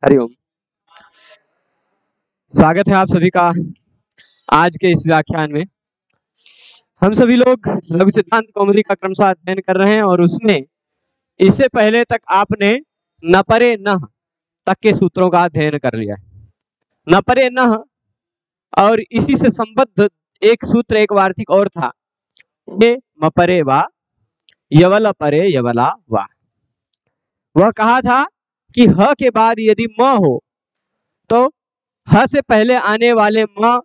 हरिओम। स्वागत है आप सभी का आज के इस व्याख्यान में। हम सभी लोग लघु सिद्धांत कौमुदी का क्रमशः अध्ययन कर रहे हैं और उसमें इससे पहले तक आपने न परे न तक के सूत्रों का अध्ययन कर लिया है। न परे न और इसी से संबद्ध एक सूत्र एक वार्तिक और था, ये मपरे वा यवल परे यवला वा। वह कहा था कि ह के बाद यदि म हो तो ह से पहले आने वाले म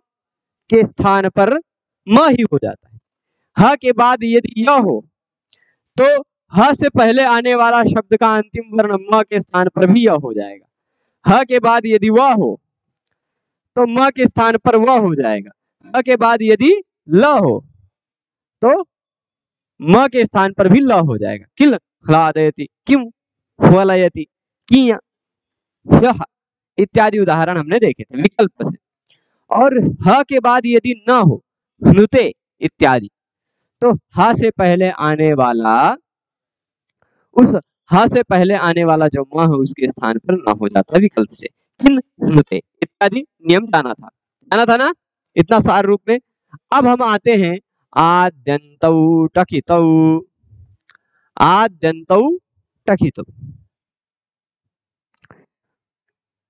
के स्थान पर म ही हो जाता है। ह के बाद यदि य हो तो ह से पहले आने वाला शब्द का अंतिम वर्ण म के स्थान पर भी य हो जाएगा। ह के बाद यदि व हो तो म के स्थान पर व हो जाएगा। ह के बाद यदि ल हो तो म के स्थान पर भी ल हो जाएगा। किल ह्लादयति, किम ह्वलयति, किया, यह इत्यादि उदाहरण हमने देखे थे विकल्प से। और ह के बाद यदि न हो, हनुते इत्यादि, तो ह से पहले आने वाला उस ह से पहले आने वाला जो म है उसके स्थान पर न हो जाता विकल्प से। किन हनुते इत्यादि नियम जाना था ना इतना सार रूप में। अब हम आते हैं आद्यन्तौ टकितौ। आद्यन्तौ टकितौ,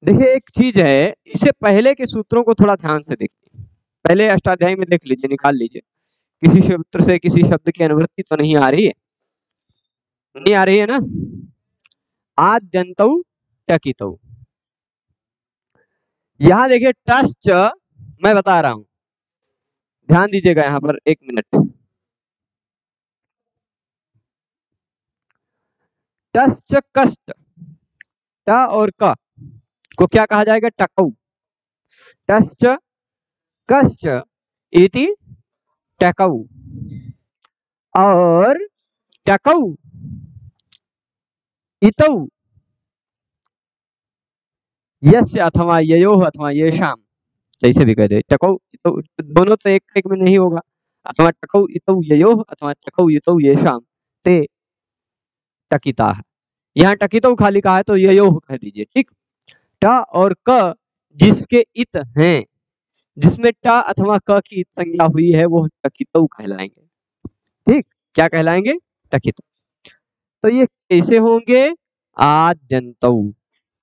देखिए एक चीज है, इससे पहले के सूत्रों को थोड़ा ध्यान से देखिए। पहले अष्टाध्यायी में देख लीजिए, निकाल लीजिए। किसी सूत्र से किसी शब्द की अनुवृत्ति तो नहीं आ रही है, नहीं आ रही है ना। आद्यन्तौ टकितौ, यहाँ देखिए टश्च, मैं बता रहा हूं, ध्यान दीजिएगा यहाँ पर 1 मिनट। टश्च कष्ट, ट और क को क्या कहा जाएगा? टकौ। टश्च कश्च इति टकौ और टकौ इतौ यस्य अथवा ययोः अथवा येषां, जैसे भी कह दे। टकौ इतौ दोनों तो एक एक में नहीं होगा। अथवा टकौ इतौ ययोः अथवा टकौ इतौ येषां ते टकिताः। यहाँ टकितौ खाली कहा है तो ययोः कह दीजिए, ठीक। ट और क जिसके इत हैं, जिसमें ट अथवा क की इत संज्ञा हुई है, वो टकितौ कहलाएंगे, ठीक। क्या कहलाएंगे? टकितौ। तो ये कैसे होंगे? आद्यन्तौ।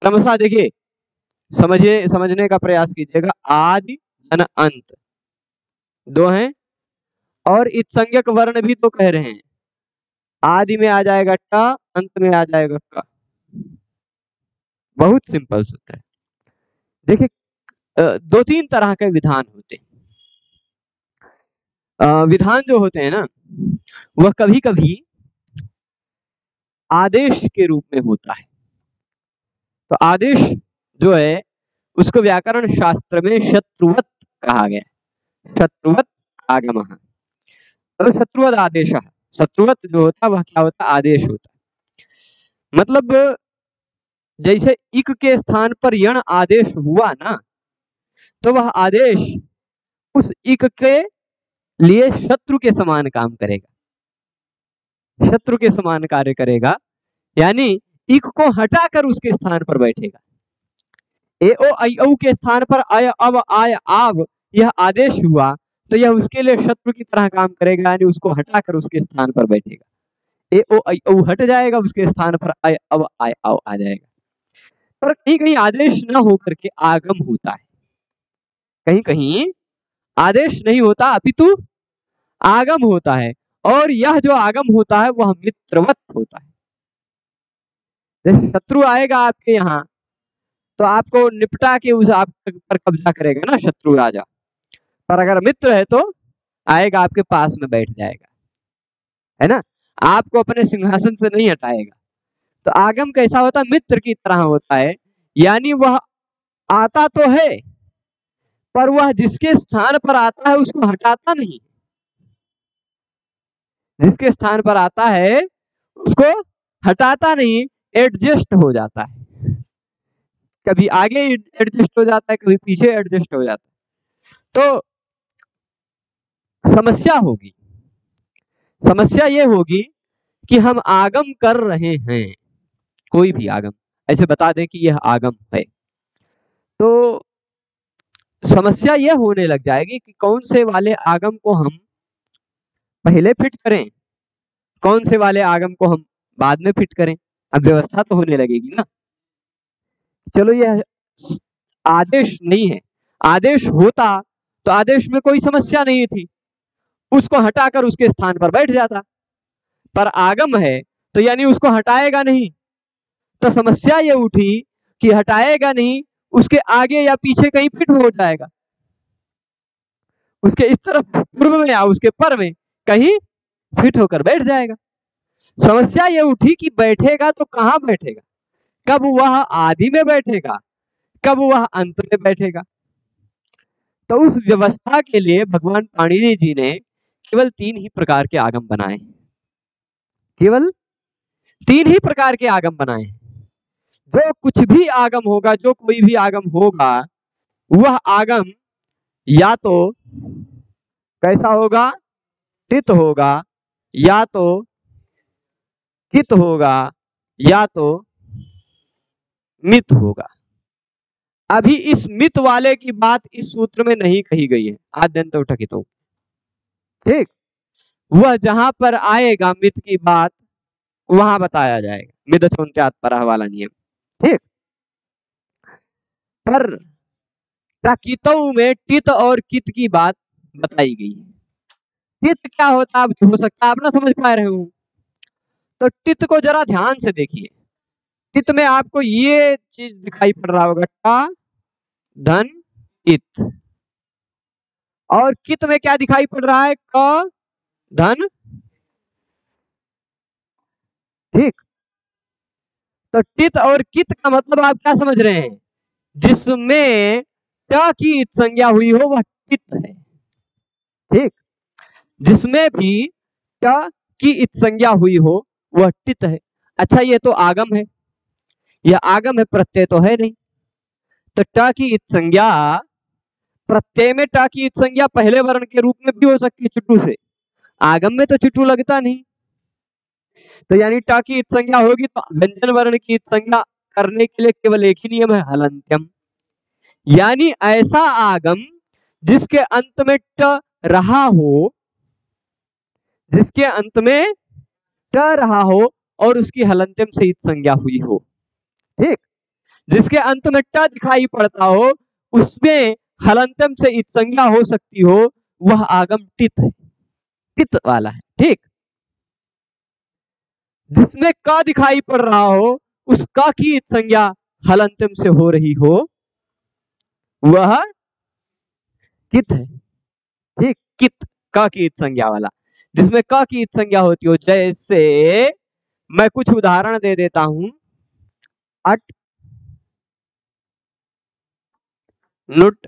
क्रमशः देखिए, समझने का प्रयास कीजिएगा। आदि धन अंत दो हैं और इत संज्ञक वर्ण भी तो कह रहे हैं। आदि में आ जाएगा ट, अंत में आ जाएगा क। बहुत सिंपल सूत्र है। देखिए 2-3 तरह के विधान होते हैं। विधान जो होते हैं ना, वह कभी कभी आदेश के रूप में होता है। तो आदेश जो है उसको व्याकरण शास्त्र में शत्रुवत कहा गया है। शत्रुवत आगमः और शत्रुवत आदेशः। शत्रुवत जो होता है वह क्या होता है? आदेश होता है। मतलब जैसे इक के स्थान पर यण आदेश हुआ ना, तो वह आदेश उस इक के लिए शत्रु के समान काम करेगा, शत्रु के समान कार्य करेगा। यानी इक को हटाकर उसके स्थान पर बैठेगा। ए ओ आई औ के स्थान पर अय अब आय आव यह आदेश हुआ, तो यह उसके लिए शत्रु की तरह काम करेगा, यानी उसको हटाकर उसके स्थान पर बैठेगा। ए ओ आई औ हट जाएगा, उसके स्थान पर अय अब आय आव आ जाएगा। पर कहीं कहीं आदेश न होकर के आगम होता है, कहीं कहीं आदेश नहीं होता अपितु आगम होता है। और यह जो आगम होता है वह मित्रवत होता है। जैसे शत्रु आएगा आपके यहाँ तो आपको निपटा के उस आप पर कब्जा करेगा ना शत्रु राजा। पर अगर मित्र है तो आएगा आपके पास में बैठ जाएगा, है ना, आपको अपने सिंहासन से नहीं हटाएगा। तो आगम कैसा होता है? मित्र की तरह होता है। यानी वह आता तो है पर वह जिसके स्थान पर आता है उसको हटाता नहीं, जिसके स्थान पर आता है उसको हटाता नहीं, एडजस्ट हो जाता है। कभी आगे एडजस्ट हो जाता है, कभी पीछे एडजस्ट हो जाता है। तो समस्या होगी, समस्या ये होगी कि हम आगम कर रहे हैं, कोई भी आगम ऐसे बता दें कि यह आगम है, तो समस्या यह होने लग जाएगी कि कौन से वाले आगम को हम पहले फिट करें, कौन से वाले आगम को हम बाद में फिट करें। अब व्यवस्था तो होने लगेगी ना। चलो यह आदेश नहीं है, आदेश होता तो आदेश में कोई समस्या नहीं थी, उसको हटाकर उसके स्थान पर बैठ जाता। पर आगम है तो यानी उसको हटाएगा नहीं, तो समस्या ये उठी कि हटाएगा नहीं, उसके आगे या पीछे कहीं फिट हो जाएगा, उसके इस तरफ पूर्व में या उसके पर में कहीं फिट होकर बैठ जाएगा। समस्या ये उठी कि बैठेगा तो कहाँ बैठेगा, कब वह आदि में बैठेगा, कब वह अंत में बैठेगा। तो उस व्यवस्था के लिए भगवान पाणिनि जी ने केवल 3 ही प्रकार के आगम बनाए, केवल 3 ही प्रकार के आगम बनाए। जो कुछ भी आगम होगा, जो कोई भी आगम होगा, वह आगम या तो कैसा होगा, टित होगा, या तो कित होगा, या तो मित होगा। अभी इस मित वाले की बात इस सूत्र में नहीं कही गई है, आद्यंत उठकितो, ठीक। वह जहां पर आएगा मित की बात वहां बताया जाएगा, मिदछोन्त्यात् परः वाला नियम, ठीक। पर टकितौ में टित और कित की बात बताई गई है। टित क्या होता है, हो सकता है आप ना समझ पा रहे हो, तो टित को जरा ध्यान से देखिए। टित में आपको ये चीज दिखाई पड़ रहा होगा, टा धन इत, और कित में क्या दिखाई पड़ रहा है, क धन, ठीक। तो टित और कित का मतलब आप क्या समझ रहे हैं, जिसमें ट की इत संज्ञा हुई हो वह टित है, ठीक। जिसमें भी ट की इत संज्ञा हुई हो वह टित है। अच्छा ये तो आगम है, यह आगम है, प्रत्यय तो है नहीं। तो ट की इत संज्ञा, प्रत्यय में ट की इत संज्ञा पहले वर्ण के रूप में भी हो सकती है चुट्टू से, आगम में तो चुट्टू लगता नहीं। तो यानी ट की इत संज्ञा होगी तो व्यंजन वर्ण की इत संज्ञा करने के लिए केवल एक ही नियम है, हलंत्यम। यानी ऐसा आगम जिसके अंत में ट रहा हो, जिसके अंत में ट रहा हो और उसकी हलंत्यम से इत संज्ञा हुई हो, ठीक। जिसके अंत में ट दिखाई पड़ता हो उसमें हलंत्यम से इत संज्ञा हो सकती हो, वह आगम टित है, टित वाला है, ठीक। जिसमें क दिखाई पड़ रहा हो उस क की इत संज्ञा हलंत्यम से हो रही हो वह कित है, ठीक। कित, क की इत संज्ञा वाला, जिसमें क की इत संज्ञा होती हो। जैसे मैं कुछ उदाहरण दे देता हूं, अट, नुट,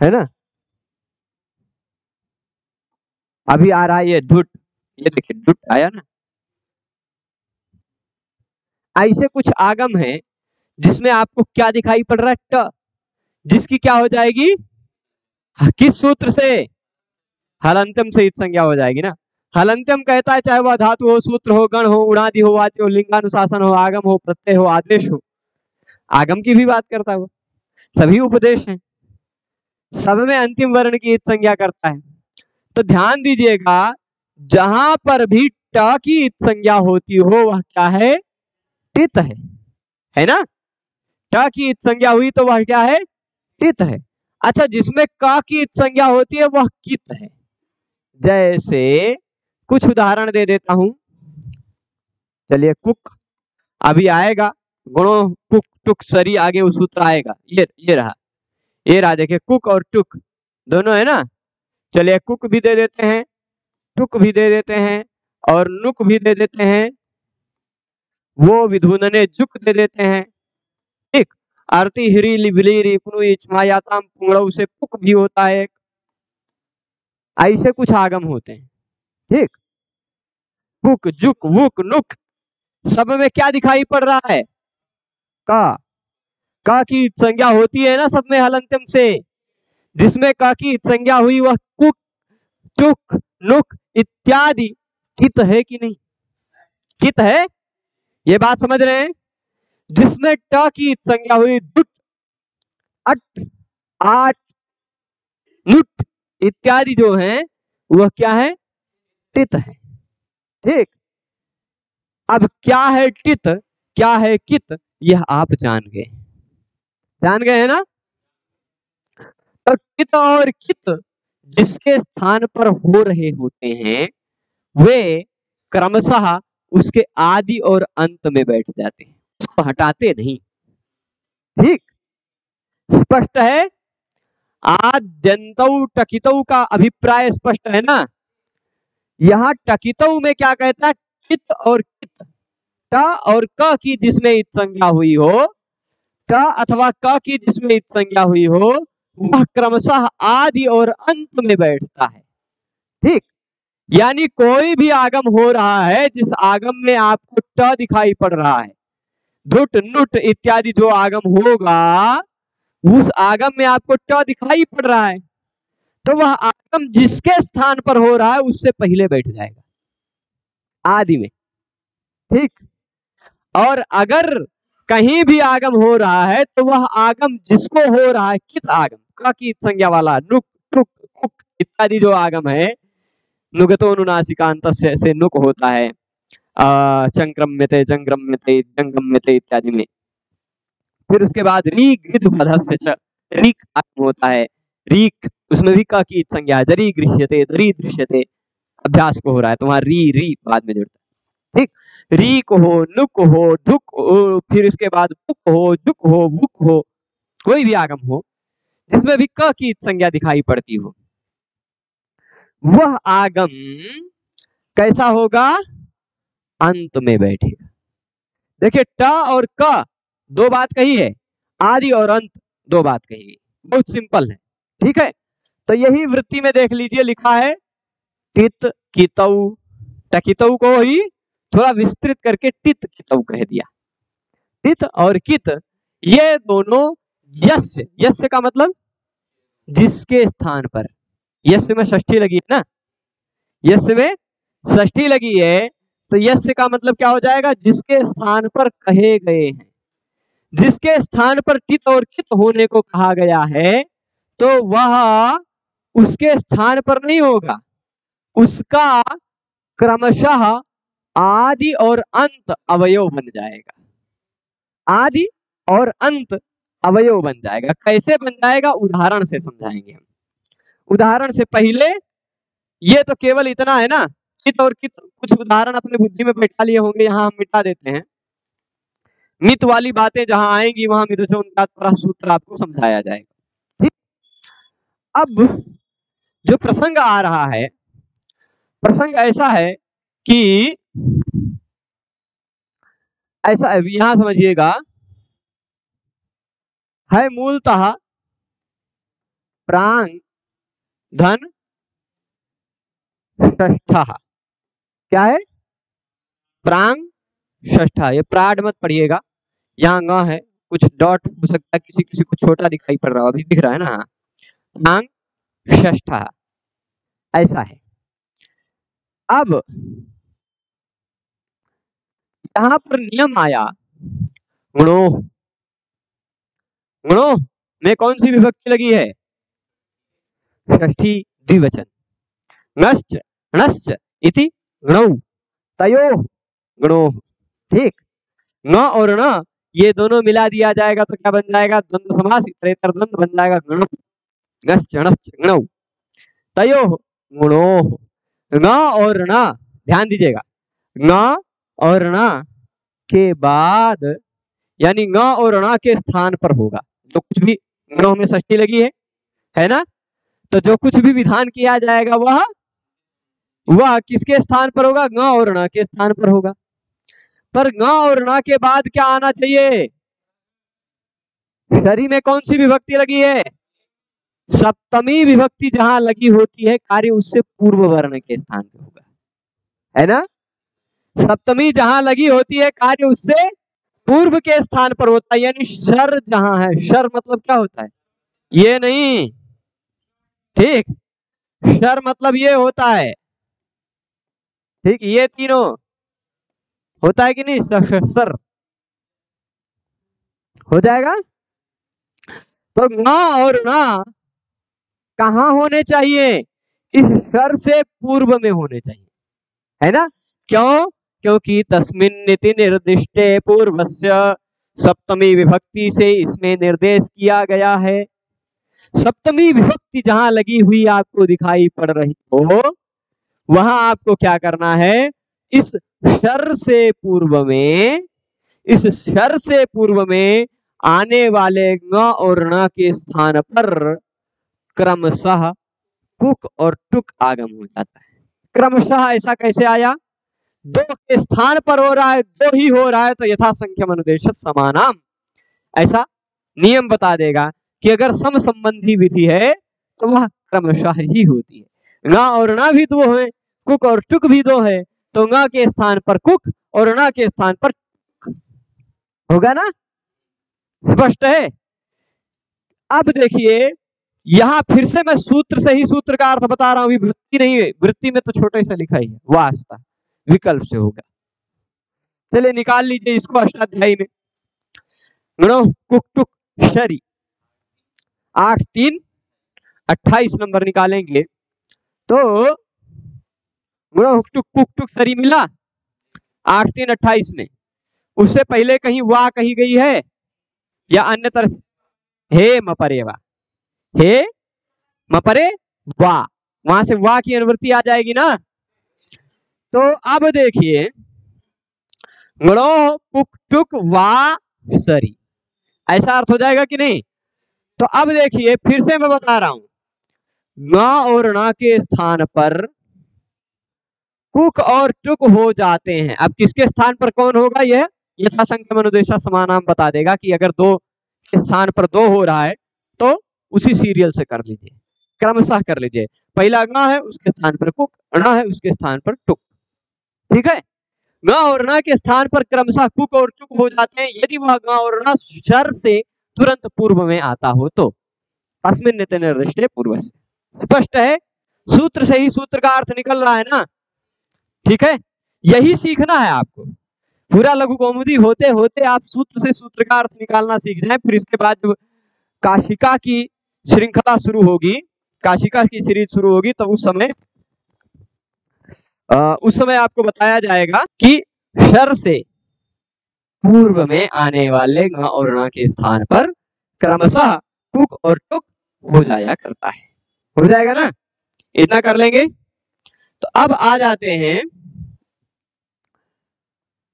है ना। अभी आ रहा है ये ढुट, ये देखिए ढुट आया ना। ऐसे कुछ आगम है जिसमें आपको क्या दिखाई पड़ रहा है, ट, जिसकी क्या हो जाएगी, किस सूत्र से, हलंत्यम से इत संज्ञा हो जाएगी ना। हलंत्यम कहता है चाहे वह धातु हो, सूत्र हो, गण हो, उणादि हो, वाच्य हो, लिंगानुशासन हो, आगम हो, प्रत्यय हो, आदेश हो। आगम की भी बात करता है वो, सभी उपदेश हैं, सब में अंतिम वर्ण की इत संज्ञा करता है। तो ध्यान दीजिएगा, जहां पर भी ट की इत संज्ञा होती हो वह क्या है, टित है ना। ट की इत संज्ञा हुई तो वह क्या है, टित है। अच्छा जिसमें क की इत संज्ञा होती है वह कित है। जैसे कुछ उदाहरण दे देता हूं, चलिए कुक, अभी आएगा गुणों कुक टुक सरी, आगे वो सूत्र आएगा, ये रहा, ये रहा, देखिए कुक और टुक दोनों है ना। चलिए कुक भी दे देते हैं, टुक भी दे देते हैं, और नुक भी दे देते हैं, वो विधुनने जुक दे देते हैं, ठीक। आरती हिरी लिबिलीरी पुनु इचमायाताम पुंगड़ऊ से पुक भी होता है एक। ऐसे कुछ आगम होते हैं, ठीक। पुक, जुक, वुक, नुक, सब में क्या दिखाई पड़ रहा है, का की संज्ञा होती है ना सब में हलंत्यम से। जिसमें का की संज्ञा हुई वह कुक, टुक, नुक इत्यादि कित है कि नहीं, कित है, ये बात समझ रहे हैं। जिसमें ट की संज्ञा हुई दुट, अट, आट, नुट इत्यादि जो हैं वह क्या है? टित है। ठीक, अब क्या है टित, क्या है कित, यह आप जान गए है ना। तो टित और कित जिसके स्थान पर हो रहे होते हैं वे क्रमशः उसके आदि और अंत में बैठ जाते हैं, उसको हटाते नहीं। ठीक, स्पष्ट है। आद्यंतौ टकितौ का अभिप्राय स्पष्ट है ना। यहाँ टकितौ में क्या कहता है? टित और कित, ट और क की जिसमें इत संज्ञा हुई हो, ट अथवा क की जिसमें इत संज्ञा हुई हो, वह क्रमशः आदि और अंत में बैठता है। ठीक, यानी कोई भी आगम हो रहा है जिस आगम में आपको ट दिखाई पड़ रहा है, धुट नुट इत्यादि जो आगम होगा उस आगम में आपको ट दिखाई पड़ रहा है, तो वह आगम जिसके स्थान पर हो रहा है उससे पहले बैठ जाएगा आदि में। ठीक, और अगर कहीं भी आगम हो रहा है तो वह आगम जिसको हो रहा है, कित आगम, का की संज्ञा वाला, नुक टुक कुक इत्यादि जो आगम है, नुगतो नुनासिकांत से नुक होता है, चंक्रम्यते जंग्रम्यते जंगम्यते इत्यादि में। फिर उसके बाद रीक गिद मधस्य च, रीक आगम होता है, रीक उसमें भी का की संज्ञा है, जरी गृह्यते दरी दृश्यते अभ्यास को हो रहा है, तो वहां री री बाद में जुड़ता है। ठीक, रीक हो, नुक हो, ढुक हो, फिर उसके बाद बुक हो, जुक हो, बुक हो, कोई भी आगम हो जिसमें भी क की संज्ञा दिखाई पड़ती हो, वह आगम कैसा होगा? अंत में बैठेगा। देखिए ट और क दो बात कही है, आदि और अंत दो बात कही है, बहुत सिंपल है। ठीक है, तो यही वृत्ति में देख लीजिए लिखा है टित कितौ, टकितौ को ही थोड़ा विस्तृत करके टित कितौ कह दिया। टित और कित ये दोनों यस्य, यस्य का मतलब जिसके स्थान पर, यस्य में षष्ठी लगी है ना, यस्य में षष्ठी लगी है, तो यस्य का मतलब क्या हो जाएगा? जिसके स्थान पर कहे गए हैं। जिसके स्थान पर टित और कित होने को कहा गया है तो वह उसके स्थान पर नहीं होगा, उसका क्रमशः आदि और अंत अवयव बन जाएगा। आदि और अंत अवयव बन जाएगा। कैसे बन जाएगा? उदाहरण से समझाएंगे हम। उदाहरण से पहले ये तो केवल इतना है ना, कित और कित कुछ उदाहरण अपने बुद्धि में बैठा लिए होंगे, यहाँ हम मिटा देते हैं। मित वाली बातें जहां आएंगी वहां मिथुन सूत्र आपको समझाया जाएगा। ठीक, अब जो प्रसंग आ रहा है, प्रसंग ऐसा है कि ऐसा यहां समझिएगा, है मूलतः प्रांग धन षष्ठा। क्या है? प्रांग षष्ठा। ये प्राड मत पढ़िएगा, यहाँ ग है, कुछ डॉट हो सकता है, किसी किसी को छोटा दिखाई पड़ रहा हो, अभी दिख रहा है ना। प्रांग षष्ठा ऐसा है। अब यहां पर नियम आया, गुणो, गुणो में कौन सी विभक्ति लगी है? षष्ठी द्विवचन, नश्च णश्च इति गणौ तयो गणो। ठीक, न और न ये दोनों मिला दिया जाएगा तो क्या बन जाएगा? द्वंद्व समास, इतरेतर द्वंद्व बन जाएगा गण, नश्च णश्च गणौ तयो गुणो। न और न ध्यान दीजिएगा, न और न के बाद यानी न और न के स्थान पर होगा जो कुछ भी, गणों में षष्ठी लगी है ना, तो जो कुछ भी विधान किया जाएगा वह किसके स्थान पर होगा? ग और न के स्थान पर होगा। पर ग और न के बाद क्या आना चाहिए? शरी में कौन सी विभक्ति लगी है? सप्तमी विभक्ति जहां लगी होती है कार्य उससे पूर्व वर्ण के स्थान पर होगा, है ना। सप्तमी जहां लगी होती है कार्य उससे पूर्व के स्थान पर होता है, यानी शर जहां है, शर मतलब क्या होता है? ये नहीं, ठीक, शर मतलब ये होता है, ठीक, ये तीनों होता है कि नहीं, सर हो जाएगा। तो ङ और ण कहाँ होने चाहिए? इस स्वर से पूर्व में होने चाहिए, है ना? क्यों? क्योंकि तस्मिन् इति निर्दिष्टे पूर्वस्य सप्तमी विभक्ति से इसमें निर्देश किया गया है। सप्तमी विभक्ति जहां लगी हुई आपको दिखाई पड़ रही हो, वहां आपको क्या करना है? इस शर से पूर्व में, इस शर से पूर्व में आने वाले ङ और ण के स्थान पर क्रमशः कुक और टुक आगम हो जाता है। क्रमशः ऐसा कैसे आया? दो के स्थान पर हो रहा है, दो ही हो रहा है, तो यथासंख्यम अनुदेशत समानाम, ऐसा नियम बता देगा कि अगर सम संबंधी विधि है तो वह क्रमशः ही होती है। ङ और ण भी दो है, कुक और टुक भी दो है, तो ङ के स्थान पर कुक और ण के स्थान पर टुक होगा ना? स्पष्ट है? अब देखिए यहां फिर से मैं सूत्र से ही सूत्र का अर्थ बता रहा हूं, वृत्ति नहीं है, वृत्ति में तो छोटे से लिखा ही है, वास्ता विकल्प से होगा। चलिए निकाल लीजिए इसको अष्टाध्यायी में। गणो कुक टुक शरी 8 3 28 नंबर निकालेंगे तो गणो टुक कुक टुक शरी मिला 8 3 28 में। उससे पहले कहीं वाह कही गई है या अन्य तरह से? हे मपरे वाह, हे मपरे वाह, वहां से वाह की अनुवृत्ति आ जाएगी ना। तो अब देखिए गणो कुक टुक वाह सरी, ऐसा अर्थ हो जाएगा कि नहीं? तो अब देखिए फिर से मैं बता रहा हूं, ङ और ण के स्थान पर कुक और टुक हो जाते हैं। अब किसके स्थान पर कौन होगा? यह यथासंख्यम अनुदेशा समानाम बता देगा कि अगर दो के स्थान पर दो हो रहा है तो उसी सीरियल से कर लीजिए, क्रमशः कर लीजिए। पहला ङ है उसके स्थान पर कुक, ण है उसके स्थान पर टुक, ठीक है? ङ और ण के स्थान पर क्रमशः कुक और टुक हो जाते हैं यदि वह ङ और ण शर से तुरंत पूर्व में आता हो तो। तस्मिन् इति निर्दिष्टे पूर्व से। स्पष्ट है? सूत्र से ही सूत्र का अर्थ निकल रहा है ना, ठीक है? यही सीखना है आपको। पूरा लघु कौमुदी होते होते आप सूत्र से सूत्र का अर्थ निकालना सीख जाए, फिर इसके बाद जब काशिका की श्रृंखला शुरू होगी, काशिका की सीरीज शुरू होगी, तो उस समय आपको बताया जाएगा कि शर से पूर्व में आने वाले ङ और ण के स्थान पर क्रमशः कुक और टुक हो जाया करता है। हो जाएगा ना? इतना कर लेंगे। तो अब आ जाते हैं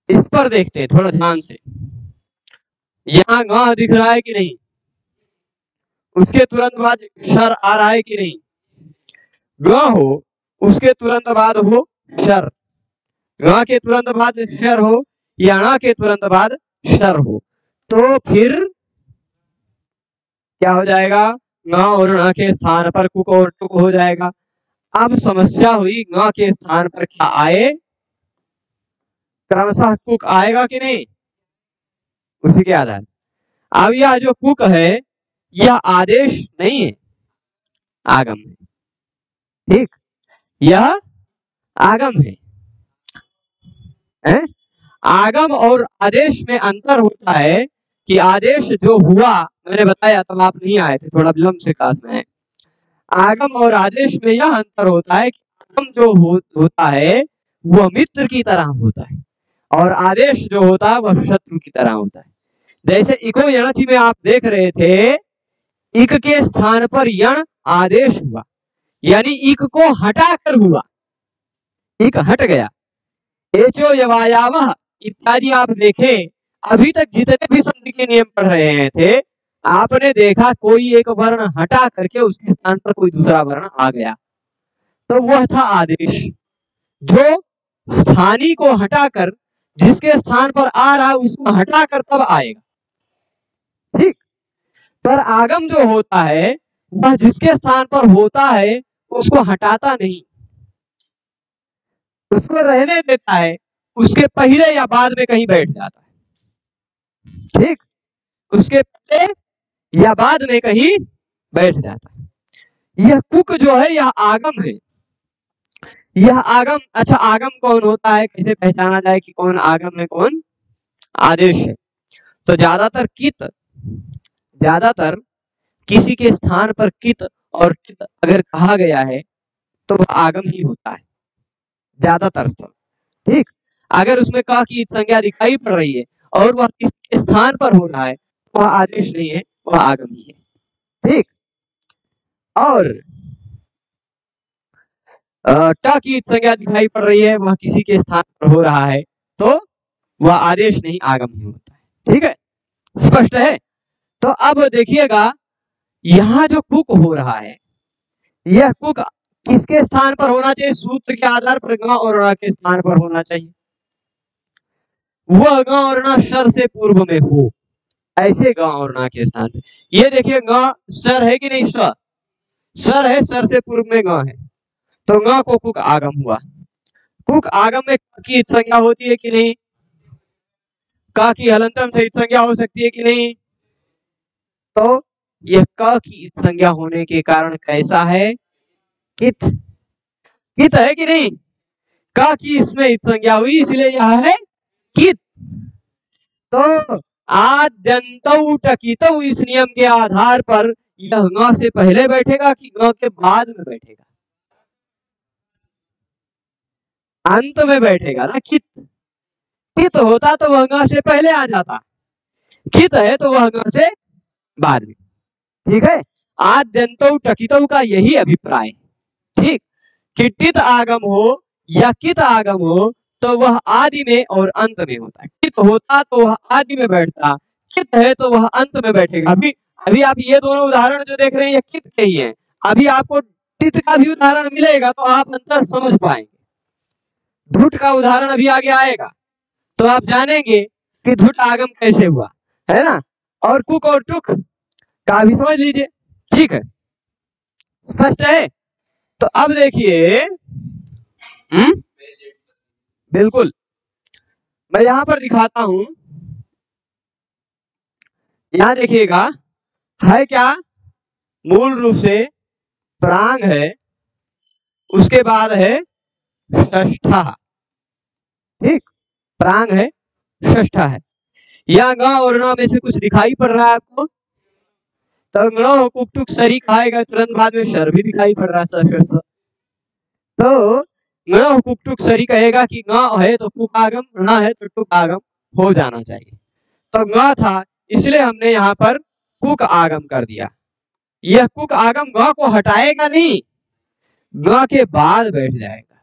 इस पर, देखते हैं थोड़ा ध्यान से। यहां ङ दिख रहा है कि नहीं? उसके तुरंत बाद शर आ रहा है कि नहीं? ग हो उसके तुरंत बाद हो शर, ग के तुरंत बाद शर हो या ण के तुरंत बाद शर हो, तो फिर क्या हो जाएगा? ङ और ण के स्थान पर कुक और टुक हो जाएगा। अब समस्या हुई, ङ के स्थान पर क्या आए? क्रमशः कुक आएगा कि नहीं? उसी के आधार। अब यह जो कुक है यह आदेश नहीं है, आगम है, ठीक? यह आगम है। आगम और आदेश में अंतर होता है कि आदेश जो हुआ, मैंने बताया तब आप नहीं आए थे, थोड़ा विलंब से क्लास में है। आगम और आदेश में यह अंतर होता है कि आगम जो होता है वह मित्र की तरह होता है और आदेश जो होता है वह शत्रु की तरह होता है। जैसे इको यणचि में आप देख रहे थे, इक के स्थान पर यण आदेश हुआ, यानी इक को हटाकर हुआ, इक हट गया। एचो यवायावह इत्यादि आप देखें, अभी तक जितने भी संधि के नियम पढ़ रहे थे आपने देखा कोई एक वर्ण हटा करके उसके स्थान पर कोई दूसरा वर्ण आ गया, तो वह था आदेश। जो स्थानी को हटाकर जिसके स्थान पर आ रहा है उसको हटाकर तब आएगा, ठीक? पर आगम जो होता है वह जिसके स्थान पर होता है उसको हटाता नहीं, उसको रहने देता है, उसके पहले या बाद में कहीं बैठ जाता है, ठीक? उसके पहले या बाद में कहीं बैठ जाता है। यह कुक जो है यह आगम है, यह आगम। अच्छा, आगम कौन होता है, कैसे पहचाना जाए कि कौन आगम है कौन आदेश है? तो ज्यादातर किसी के स्थान पर कित और कित अगर कहा गया है तो वह आगम ही होता है ज्यादातर स्थल। ठीक, अगर उसमें क की संज्ञा दिखाई पड़ रही है और वह किसके स्थान पर हो रहा है तो वह आदेश नहीं है, वह आगम ही है। ठीक, और ट की संज्ञा दिखाई पड़ रही है, वह किसी के स्थान पर हो रहा है तो वह आदेश नहीं, आगम ही होता है। ठीक है, स्पष्ट है। तो अब देखिएगा यहाँ जो कुक हो रहा है, यह कुक किसके स्थान पर होना चाहिए? सूत्र के आधार पर ग और ण के स्थान पर होना चाहिए। वह ग और ण शर से पूर्व में हो, ऐसे ग और ण के स्थान पे। ये देखिए ग सर है कि नहीं? सर है, सर से पूर्व में ग है तो ग को कुक आगम हुआ। कुक आगम में क की संज्ञा होती है कि नहीं? क की हलंतम सहित संज्ञा हो सकती है कि नहीं? तो यह क की संज्ञा होने के कारण कैसा है? कित। कित है कि नहीं? क की इसमें संज्ञा हुई इसलिए यह है कित। तो आद्यंतौ टकितौ इस नियम के आधार पर यह ग से पहले बैठेगा कि ग के बाद में बैठेगा? अंत में बैठेगा ना। कित, कित होता तो वह ग से पहले आ जाता, कित है तो वह ग से बाद में। ठीक है, आद्यंतौ टकितौ का यही अभिप्राय। ठीक, कि टित आगम हो या कित आगम हो तो वह आदि में और अंत में होता है। कित होता तो वह आदि में बैठता, कित है तो वह अंत में बैठेगा। अभी आप ये दोनों उदाहरण जो देख रहे हैं ये कित के ही हैं। अभी आपको टित का भी उदाहरण मिलेगा तो आप अंतर समझ पाएंगे। धुट का उदाहरण अभी आगे आएगा तो आप जानेंगे कि धुट आगम कैसे हुआ, है ना। और कुक और टुक का भी समझ लीजिए। ठीक है, स्पष्ट है। तो अब देखिए, बिल्कुल मैं यहां पर दिखाता हूं। यहां देखिएगा है क्या? मूल रूप से प्रांग है, उसके बाद है षष्ठा। ठीक, प्रांग है, षष्ठा है। या ग और ण में से कुछ दिखाई पड़ रहा है आपको? तो ग कुक टुक सरी खाएगा, तुरंत बाद में शर भी दिखाई पड़ रहा है सर फिर से। तो ग कुक टुक सरी कहेगा कि ग है तो कुक आगम, ण है तो टुक आगम हो जाना चाहिए। तो ग था इसलिए हमने यहाँ पर कुक आगम कर दिया। यह कुक आगम ग को हटाएगा नहीं, ग के बाद बैठ जाएगा।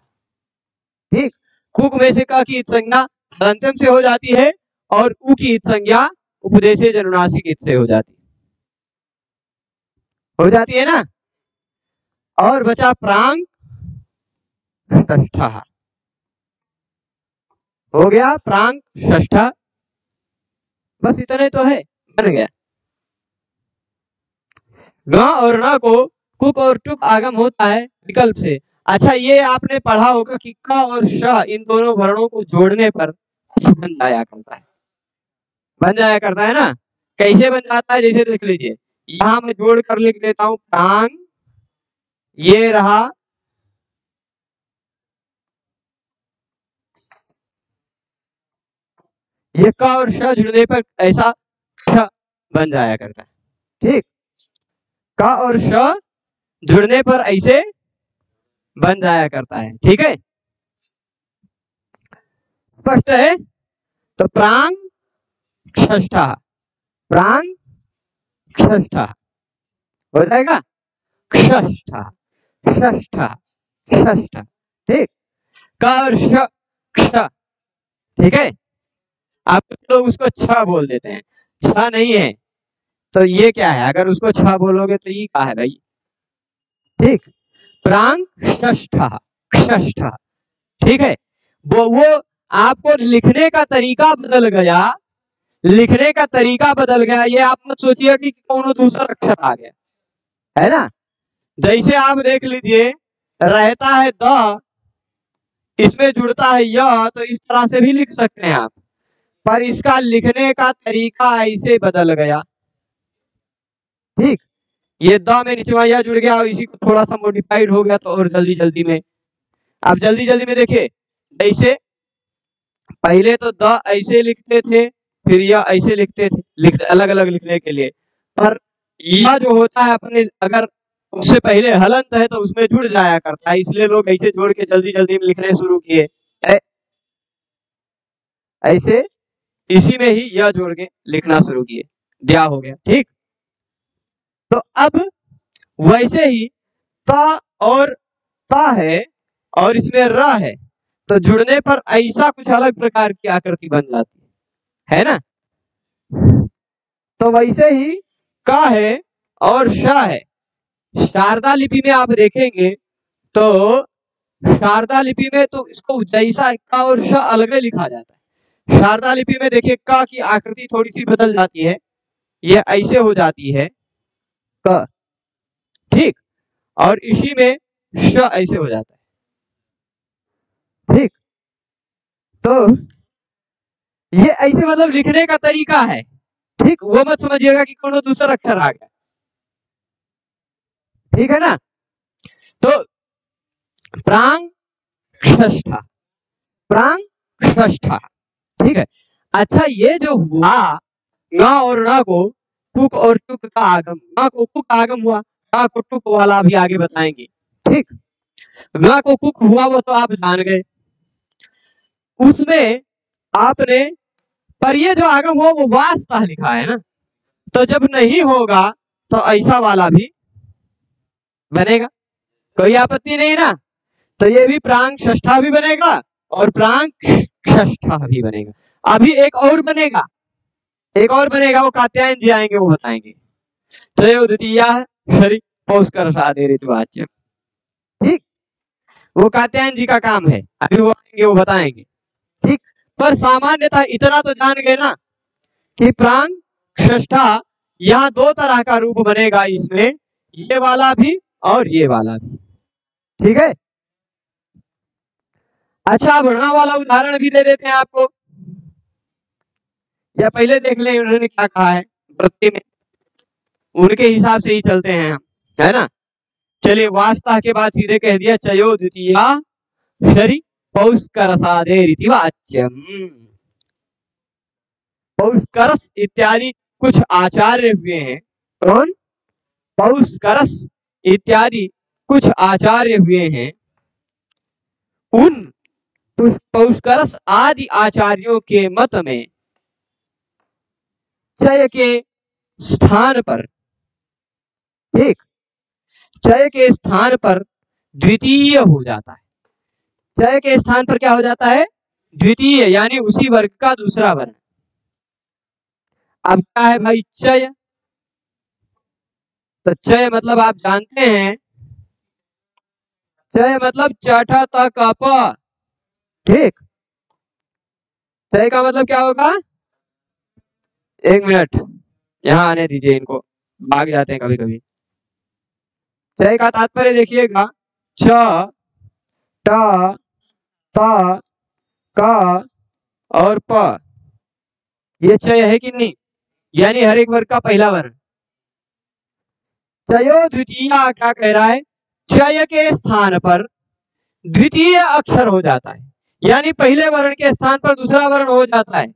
ठीक, कुक में से क की संज्ञा अंतिम से हो जाती है और उ की संज्ञा उपदेशे जनुनासिक इत से हो जाती है ना। और बचा प्रांग षष्ठा, हो गया प्रांग षष्ठा। बस इतना ही तो है, बन गया। ग और ण को कुक और टुक आगम होता है विकल्प से। अच्छा, ये आपने पढ़ा होगा कि क और श इन दोनों वर्णों को जोड़ने पर कुछ बन जाया करता है, बन जाया करता है ना। कैसे बन जाता है? जैसे देख लीजिए, यहां मैं जोड़ कर लिख देता हूं प्रांग, ये रहा ये क और श जुड़ने पर ऐसा श बन जाया करता है। ठीक, क और श जुड़ने पर ऐसे बन जाया करता है। ठीक है, स्पष्ट है। तो प्रांग षष्ठा, प्रांग षष्ठा हो जाएगा, षष्ठा षष्ठा षष्ठा। ठीक, क और श क्ष। ठीक है, आप लोग उसको छ बोल देते हैं, छ नहीं है। तो ये क्या है? अगर उसको छ बोलोगे तो ये क्या है भाई? ठीक, प्रांग षष्ठा षष्ठा। ठीक है, वो आपको लिखने का तरीका बदल गया, लिखने का तरीका बदल गया। ये आप मत सोचिए कि कौन दूसरा अक्षर आ गया, है ना। जैसे आप देख लीजिए, रहता है द, इसमें जुड़ता है य, तो इस तरह से भी लिख सकते हैं आप, पर इसका लिखने का तरीका ऐसे बदल गया। ठीक, ये द में नीचे यह जुड़ गया और इसी को थोड़ा सा मॉडिफाइड हो गया तो और जल्दी जल्दी में। आप जल्दी जल्दी में देखिए, जैसे पहले तो द ऐसे लिखते थे, फिर यह ऐसे लिखते थे, अलग अलग लिखने के लिए। पर या जो होता है अपने अगर उससे पहले हलंत है तो उसमें जुड़ जाया करता है, इसलिए लोग ऐसे जोड़ के जल्दी जल्दी में लिखने शुरू किए। ऐसे इसी में ही यह जोड़ के लिखना शुरू किए, दिया हो गया। ठीक, तो अब वैसे ही ता और ता है और इसमें र है, तो जुड़ने पर ऐसा कुछ अलग प्रकार की आकृति बन जाती है ना। तो वैसे ही का है और श है। शारदा लिपि में आप देखेंगे तो शारदा लिपि में तो इसको जैसा का और श अलग लिखा जाता है। शारदा लिपि में देखिए का की आकृति थोड़ी सी बदल जाती है, यह ऐसे हो जाती है क, ठीक, और इसी में श ऐसे हो जाता है। ठीक, तो ये ऐसे मतलब लिखने का तरीका है। ठीक, वो मत समझिएगा कि कोनो दूसरा अक्षर आ गया। ठीक है ना। तो प्रांग षष्ठा, प्रांग षष्ठा, ठीक है। अच्छा, ये जो हुआ ङ और ण को कुक और टुक का आगम, ङ को कुक आगम हुआ, ण को टुक वाला भी आगे बताएंगे। ठीक, ङ को कुक हुआ वो तो आप जान गए, उसमें आपने पर ये जो आगम हुआ वो वास्ता लिखा है ना, तो जब नहीं होगा तो ऐसा वाला भी बनेगा, कोई आपत्ति नहीं ना। तो ये भी प्रांग षष्ठा भी बनेगा और प्रांग षष्ठा भी बनेगा। अभी एक और बनेगा, एक और बनेगा, वो कात्यायन जी आएंगे वो बताएंगे। त्रयो द्वितीया शरी पौष्कर सादे ऋतुवाच्य, ठीक, वो कात्यायन जी का काम है, अभी वो आएंगे वो बताएंगे। ठीक, पर सामान्यतः इतना तो जान गए ना कि प्रांग षष्ठा यहाँ दो तरह का रूप बनेगा, इसमें ये वाला भी और ये वाला भी। ठीक है। अच्छा, बढ़ा वाला उदाहरण भी दे देते हैं आपको, या पहले देख लें उन्होंने क्या कहा है वृत्ति में, उनके हिसाब से ही चलते हैं हम, है ना। चलिए, वास्ता के बाद सीधे कह दिया चयो द्वितीया शरी पौष्करसादे रीतिवाच्यम। पौष्करस इत्यादि कुछ आचार्य हुए हैं, कौन? पौष्करस इत्यादि कुछ आचार्य हुए हैं, उन पौष्करस आदि आचार्यों के मत में चय के स्थान पर, ठीक, चय के स्थान पर द्वितीय हो जाता है। चय के स्थान पर क्या हो जाता है? द्वितीय, यानी उसी वर्ग का दूसरा वर्ण। अब क्या है भाई चय? तो चय मतलब आप जानते हैं, चय मतलब चौथा तक अप, ठीक। चय का मतलब क्या होगा? एक मिनट, यहां आने दीजिए इनको, भाग जाते हैं कभी कभी। चय का तात्पर्य देखिएगा, छ, ट, त, क और प, ये चय है कि नहीं? यानी हर एक वर्ग का पहला वर्ण। चयो द्वितीय क्या कह रहा है? चय के स्थान पर द्वितीय अक्षर हो जाता है, यानी पहले वर्ण के स्थान पर दूसरा वर्ण हो जाता है।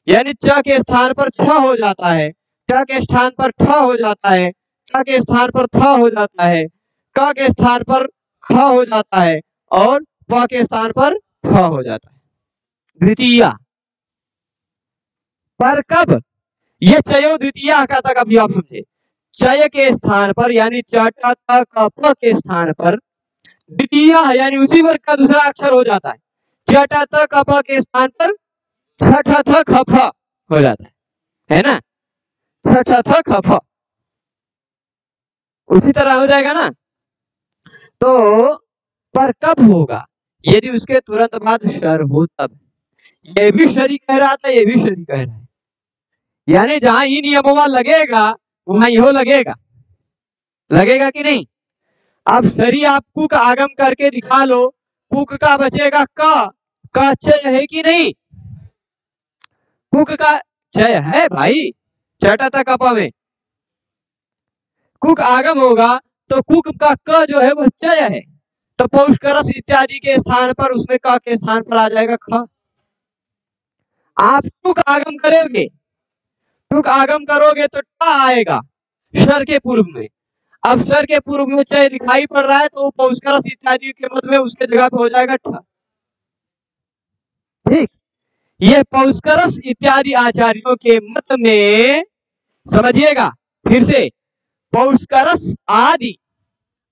यानी च के स्थान पर छ हो जाता है, ट के स्थान पर ठ हो जाता है, ट के स्थान पर थ हो जाता है, क के स्थान पर ख हो जाता है और प के स्थान पर फ हो जाता है, द्वितीय। पर कब? ये चयो द्वितीय का तक अभी आप समझे, चय के स्थान पर यानी चटा तक प के स्थान पर द्वितीय यानी उसी वर्ग का दूसरा अक्षर हो जाता है। चटा तक प के स्थान पर छठा थ ख फ हो जाता है ना, छठा थ ख फ उसी तरह हो जाएगा ना। तो पर कब होगा? यदि उसके तुरंत बाद शर हो तब। ये भी शरी कह रहा था, ये भी शरी कह रहा है, यानी जहां ही नियमों लगेगा वहां यो लगेगा, लगेगा कि नहीं? अब शरी आप कुक आगम करके दिखा लो, कुक का बचेगा का चय है कि नहीं? कुक का चय है भाई, चटा तक अपा में कुक आगम होगा तो कुक का क जो है वह चय है, तो पौष्करस इत्यादि के स्थान पर उसमें क के स्थान पर आ जाएगा ख। आप टुक आगम करोगे, टुक आगम करोगे तो ट आएगा, शर के पूर्व में। अब शर के पूर्व में चय दिखाई पड़ रहा है तो पौष्करस इत्यादि के मत में उसके जगह पे हो जाएगा ठ। ठीक, ये पौष्करस इत्यादि आचार्यों के मत में समझिएगा फिर से, पौष्करस आदि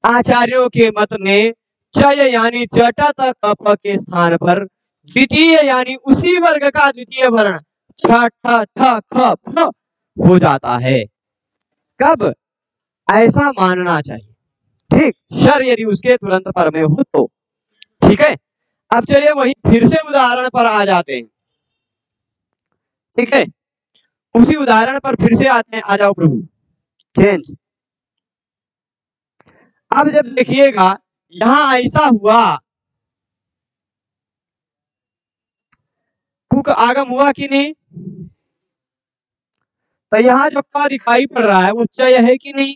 आचार्यों के मत में चय यानी चटा तक कप के स्थान पर द्वितीय यानी उसी वर्ग का द्वितीय वर्ण छ ठ थ ख फ हो जाता है। कब? ऐसा मानना चाहिए। ठीक, शर यदि उसके तुरंत पर में हो तो। ठीक है, अब चलिए वही फिर से उदाहरण पर आ जाते हैं। ठीक है, उसी उदाहरण पर फिर से आते हैं। आ जाओ प्रभु, चेंज। अब जब देखिएगा यहां ऐसा हुआ, कुक आगम हुआ कि नहीं? तो यहां जो क दिखाई पड़ रहा है वो चय है कि नहीं?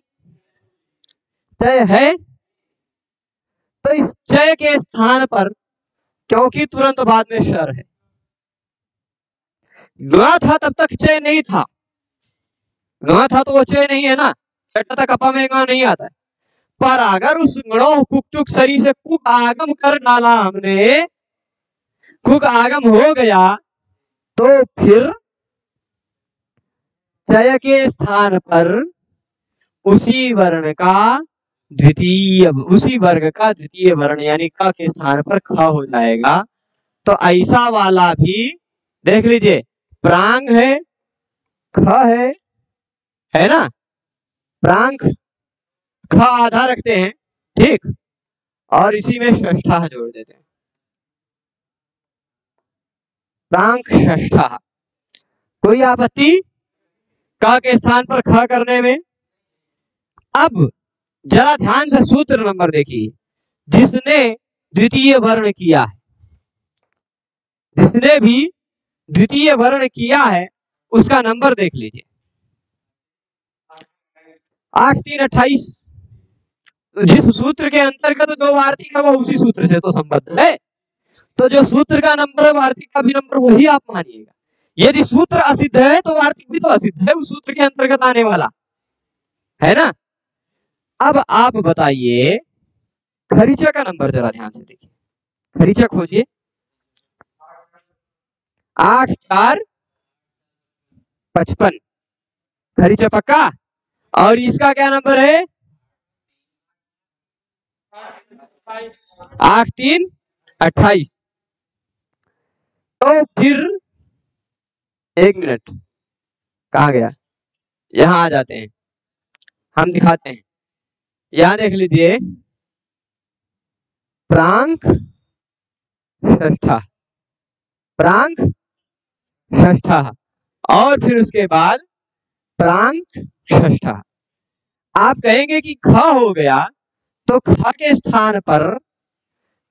चय है। तो इस चय के स्थान पर, क्योंकि तुरंत बाद में शर है, ग था तब तक चय नहीं था, ग था तो वो चय नहीं है ना, चटा कपा में ग नहीं आता है। पर अगर उस गणों कुकटुक सरी से कुक आगम कर डाला हमने, कुक आगम हो गया, तो फिर चय के स्थान पर उसी वर्ण का द्वितीय, उसी वर्ग का द्वितीय वर्ण यानी क के स्थान पर ख हो जाएगा। तो ऐसा वाला भी देख लीजिए, प्रांग है, ख है ना, प्रांग ख आधा रखते हैं, ठीक, और इसी में षष्ठा जोड़ देते हैं, प्रांग षष्ठा। कोई आपत्ति क के स्थान पर ख करने में? अब जरा ध्यान से सूत्र नंबर देखिए, जिसने द्वितीय वर्ण किया है, जिसने भी द्वितीय वर्ण किया है उसका नंबर देख लीजिए, 8 3 28। जिस सूत्र के अंतर्गत जो वार्तिक है वो उसी सूत्र से तो संबद्ध है, तो जो सूत्र का नंबर है वार्तिक का भी नंबर वही आप मानिएगा। यदि सूत्र असिद्ध है तो वार्तिक भी तो असिद्ध है, उस सूत्र के अंतर्गत आने वाला है ना। अब आप बताइए खरीचा का नंबर जरा ध्यान से देखिए, खरीचा खोजिए, 8 4 55, खरीचा पक्का। और इसका क्या नंबर है? 8 3 28। तो फिर एक मिनट, कहा गया, यहां आ जाते हैं, हम दिखाते हैं। यहां देख लीजिए, प्रांक षष्ठा, प्रांक षष्ठा, और फिर उसके बाद प्रांक षष्ठा। आप कहेंगे कि ख हो गया, तो ख के स्थान पर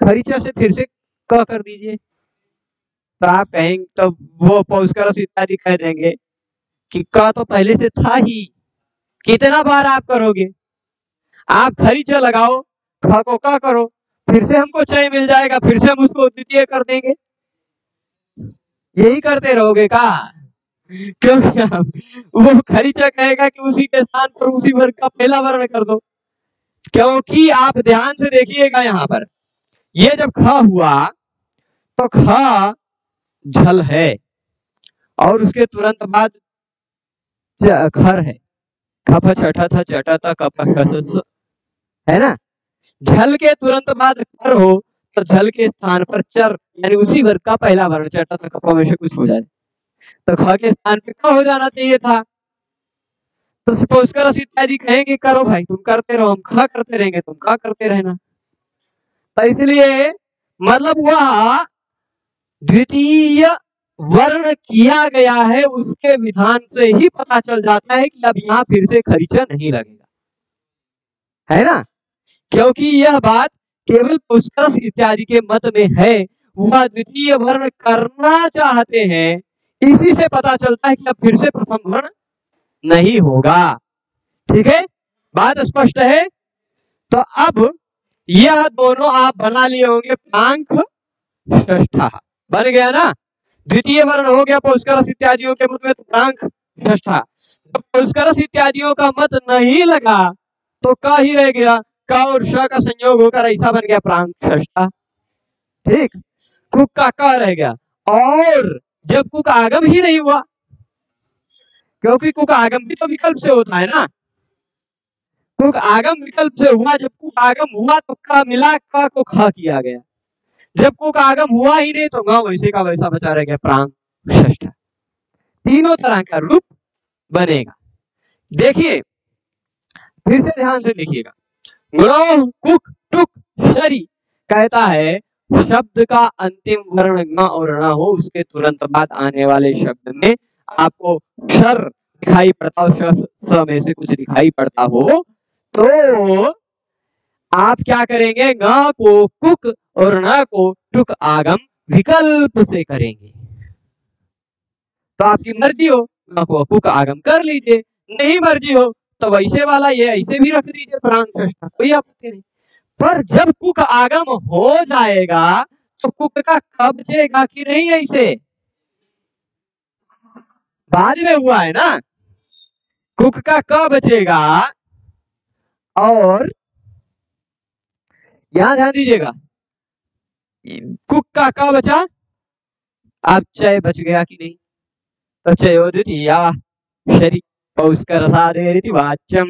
खरीचा से फिर से क कर दीजिए। तो आप कहेंगे, तो वो पौष्करस इत्यादि कह देंगे कि क तो पहले से था ही, कितना बार आप करोगे? आप खरीचा लगाओ, ख को क करो, फिर से हमको चय मिल जाएगा, फिर से हम उसको द्वितीय कर देंगे। यही करते रहोगे का? क्योंकि वो खरीचा कहेगा कि उसी के स्थान पर उसी वर्ग का पहला वर्ण कर दो। क्योंकि आप ध्यान से देखिएगा, यहां पर ये जब ख हुआ तो ख झल है और उसके तुरंत बाद खर है, खप छठा था चटा था कप है ना। झल के तुरंत बाद खर हो तो झल के स्थान पर चर यानी उसी वर्ग का पहला वर्ण चटा था कप में से कुछ हो जाए, तो ख के स्थान पे क हो जाना चाहिए था। तो पौष्करस इत्यादि कहेंगे करो भाई, तुम करते रहो, हम ख करते रहेंगे, तुम क करते रहना। तो इसलिए मतलब वह द्वितीय वर्ण किया गया है, उसके विधान से ही पता चल जाता है कि अब यहाँ फिर से खरीचा नहीं लगेगा, है ना। क्योंकि यह बात केवल पौष्करस इत्यादि के मत में है, वह द्वितीय वर्ण करना चाहते हैं, इसी से पता चलता है कि अब फिर से प्रथम वर्ण नहीं होगा। ठीक है, बात स्पष्ट है। तो अब यह दोनों आप बना लिए होंगे, प्रांक षष्ठा बन गया ना, द्वितीय वर्ण हो गया पौष्करस इत्यादियों के मत में, तो प्रांक षष्ठा। जब पुष्करस इत्यादियों का मत नहीं लगा तो का ही रह गया, का और श का संयोग होकर ऐसा बन गया प्रांग षष्ठा। ठीक, कुक का रह गया। और जब कुक आगम ही नहीं हुआ, क्योंकि कुक आगम भी तो विकल्प से होता है ना, कुक आगम विकल्प से हुआ, जब कुक आगम हुआ तो का मिला, का को खा किया गया, जब कुक आगम हुआ ही नहीं तो ग वैसे का वैसा बचा रह गया प्रांग षष्ठा। तीनों तरह का रूप बनेगा। देखिए फिर से ध्यान से लिखिएगा, ग्रोह कुक टुक शरी कहता है शब्द का अंतिम वर्ण ग और ण हो, उसके तुरंत बाद आने वाले शब्द में आपको शर दिखाई पड़ता हो, स में से कुछ दिखाई पड़ता हो तो आप क्या करेंगे, ग को कुक और ण को टुक आगम विकल्प से करेंगे। तो आपकी मर्जी हो ग को कुक आगम कर लीजिए, नहीं मर्जी हो तो वैसे वाला ये ऐसे भी रख दीजिए प्रांग षष्ठा, कोई आपत्ति नहीं। पर जब कुक आगम हो जाएगा तो कुक का क बचेगा कि नहीं, ऐसे बाद में हुआ है ना, कुक का क बचेगा। और यहां ध्यान दीजिएगा, कुक का क बचा, अब चय बच गया कि नहीं, तो चयो द्वितीया शरी पौष्करसादेरिति वाच्यम।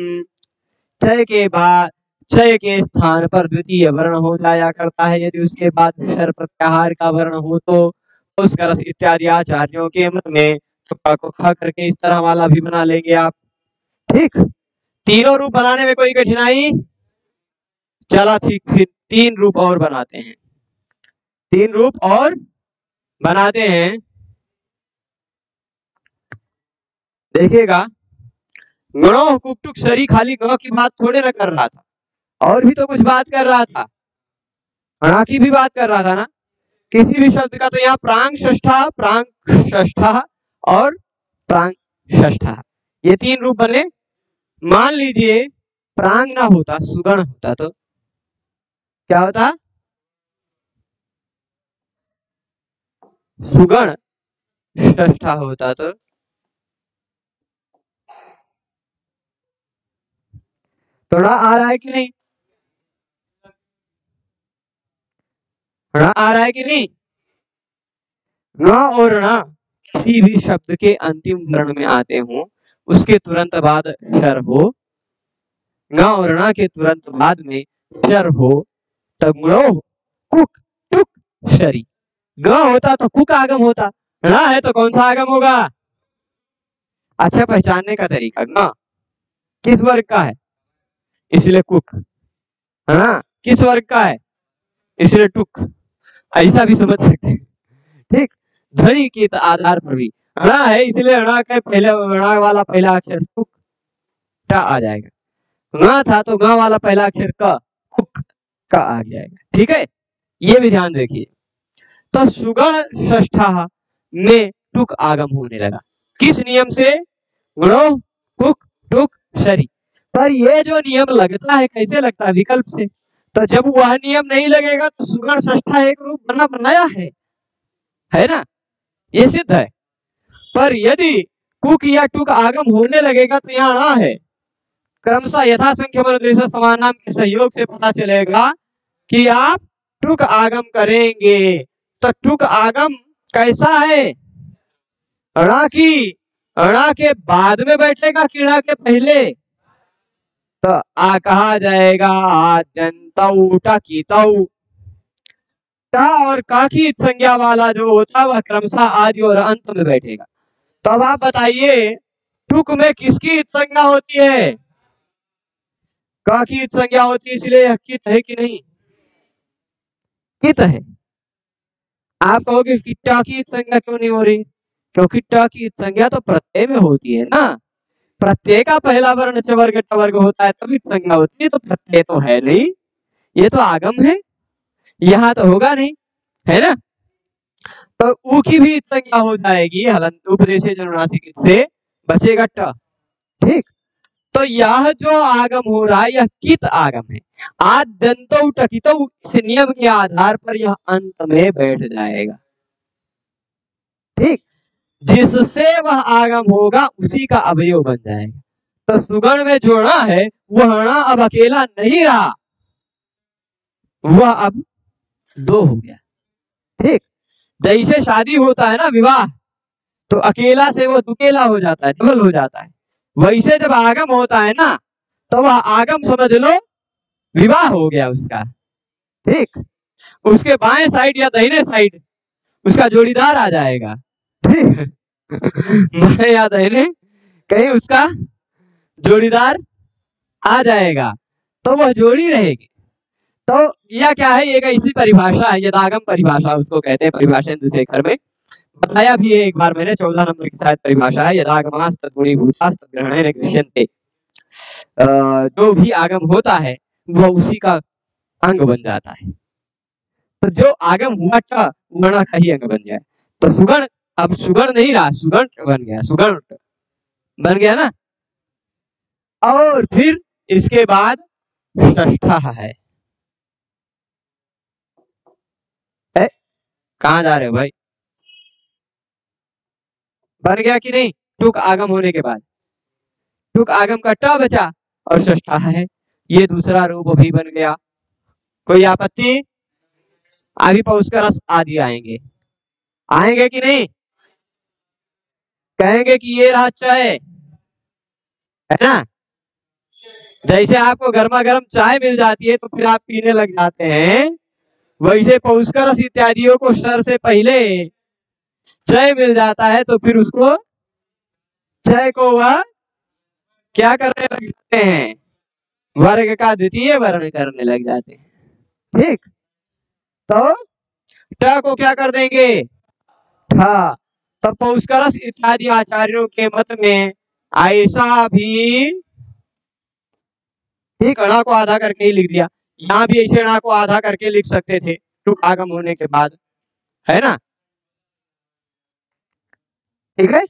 चय के बाद, चय के स्थान पर द्वितीय वर्ण हो जाया करता है, यदि उसके बाद शर प्रत्याहार का वर्ण हो तो पौष्करस इत्यादि आचार्यों के मत में तो क को ख करके इस तरह वाला भी बना लेंगे आप। ठीक, तीनों रूप बनाने में कोई कठिनाई? चला ठीक, फिर तीन रूप और बनाते हैं, तीन रूप और बनाते हैं। देखिएगा, गणों कुकटुक शरी खाली ग की बात थोड़े ना कर रहा था, और भी तो कुछ बात कर रहा था, ण की भी बात कर रहा था ना, किसी भी शब्द का। तो यहाँ प्रांग षष्ठा और प्रांग षष्ठा, ये तीन रूप बने। मान लीजिए प्रांग ना होता, सुगण होता तो क्या होता, सुगण षष्ठा होता तो थोड़ा आ रहा है कि नहीं, ण आ रहा है कि नहीं? ण और ण किसी भी शब्द के अंतिम वर्ण में आते हो, उसके तुरंत बाद शर हो, ङ और ण के तुरंत बाद में शर हो, तब गुणो कुक टुक शरी। ग होता तो कुक आगम होता, ण है तो कौन सा आगम होगा? अच्छा, पहचानने का तरीका, ग किस वर्ग का है इसलिए कुक, है ना, किस वर्ग का है इसलिए टुक, ऐसा भी समझ सकते हैं। ठीक, ध्वनि के आधार पर भी ण है इसलिए ण के पहले ण वाला पहला अक्षर टुक टा आ जाएगा, ग था तो ग वाला पहला अक्षर क, कुक का आ जाएगा। ठीक है, ये भी ध्यान देखिए। तो सुगण षष्ठा में टुक आगम होने लगा, किस नियम से? गुणो कुक टुक शरी। पर ये जो नियम लगता है कैसे लगता है? विकल्प से। तो जब वह नियम नहीं लगेगा तो सुगण षष्ठा एक रूप बना बनाया है ना, ये सिद्ध है। पर यदि कुक या टुक आगम होने लगेगा तो यहाँ ण है, क्रमशः यथासंख्य मनोदेश समान नाम के सहयोग से पता चलेगा कि आप टुक आगम करेंगे। तो टुक आगम कैसा है? ण की, ण के बाद में बैठेगा कि ण के पहले? तो आ कहा जाएगा आद्यंतौ टकितौ। ट और का की संज्ञा वाला जो होता है वह क्रमशः आदि और अंत में बैठेगा। तो अब आप बताइए टुक में किसकी संज्ञा होती है? का की संज्ञा होती है, इसलिए यह कित है कि नहीं? कित है। आप कहोगे कि ट की संज्ञा क्यों नहीं हो रही? क्योंकि ट की संज्ञा तो प्रत्यय में होती है ना, प्रत्यय का पहला वर्ण चवर्ग टवर्ग होता है तभी संज्ञा होती है, तो प्रत्यय तो है नहीं, ये तो आगम है, यहाँ तो होगा नहीं, है ना। तो ऊ की भी संज्ञा हो जाएगी हलंत उपदेश जनुनासिक से बचेगा ट। ठीक, तो यह जो आगम हो रहा है यह कित आगम है। आद्यंतौ टकितौ, इस नियम के आधार पर यह अंत में बैठ जाएगा। ठीक, जिससे वह आगम होगा उसी का अवयव बन जाएगा। तो सुगण में जो ण है वह ण अब अकेला नहीं रहा, वह अब दो हो गया। ठीक, जैसे शादी होता है ना, विवाह, तो अकेला से वो दुकेला हो जाता है, डबल हो जाता है। वैसे जब आगम होता है ना, तो वह आगम समझ लो विवाह हो गया उसका। ठीक, उसके बाएं साइड या दाहिने साइड उसका जोड़ीदार आ जाएगा। ठीक बाएं या दाहिने कहीं उसका जोड़ीदार आ जाएगा, तो वह जोड़ी रहेगी। तो यह क्या है, एक ऐसी परिभाषा है, यदागम परिभाषा उसको कहते हैं, परिभाषा इंदुशेखर में बताया भी है एक बार मैंने, 14 नंबर की शायद परिभाषा है, यदागमास तद्गुणीभूतास तद्ग्रहणेन गृह्यन्ते। जो भी आगम होता है वह उसी का अंग बन जाता है। तो जो आगम हुआ ट वर्ण का ही अंग बन जाए। तो सुगण अब सुगण नहीं रहा, सुगण बन गया, सुगण बन गया ना। और फिर इसके बाद षष्ठा है। कहाँ जा रहे हो भाई? बन गया कि नहीं? टुक आगम होने के बाद टुक आगम का ट बचा और षष्ठा है, ये दूसरा रूप भी बन गया। कोई आपत्ति? अभी पौष्करस आदि आएंगे, आएंगे कि नहीं? कहेंगे कि ये रहा चाय, है ना। जैसे आपको गर्मा गर्म चाय मिल जाती है तो फिर आप पीने लग जाते हैं, वैसे पौष्करस इत्यादियों को सर से पहले चाय मिल जाता है, तो फिर उसको चाय को वह क्या करने लग जाते हैं, वर्ग का द्वितीय वर्ण करने लग जाते हैं। ठीक, तो ट को क्या कर देंगे, ठा। तो पौष्करस इत्यादि आचार्यों के मत में ऐसा भी, ठीक, ण को आधा करके ही लिख दिया, यहाँ भी ऐसे ण को आधा करके लिख सकते थे टुक आगम होने के बाद, है ना। ठीक है,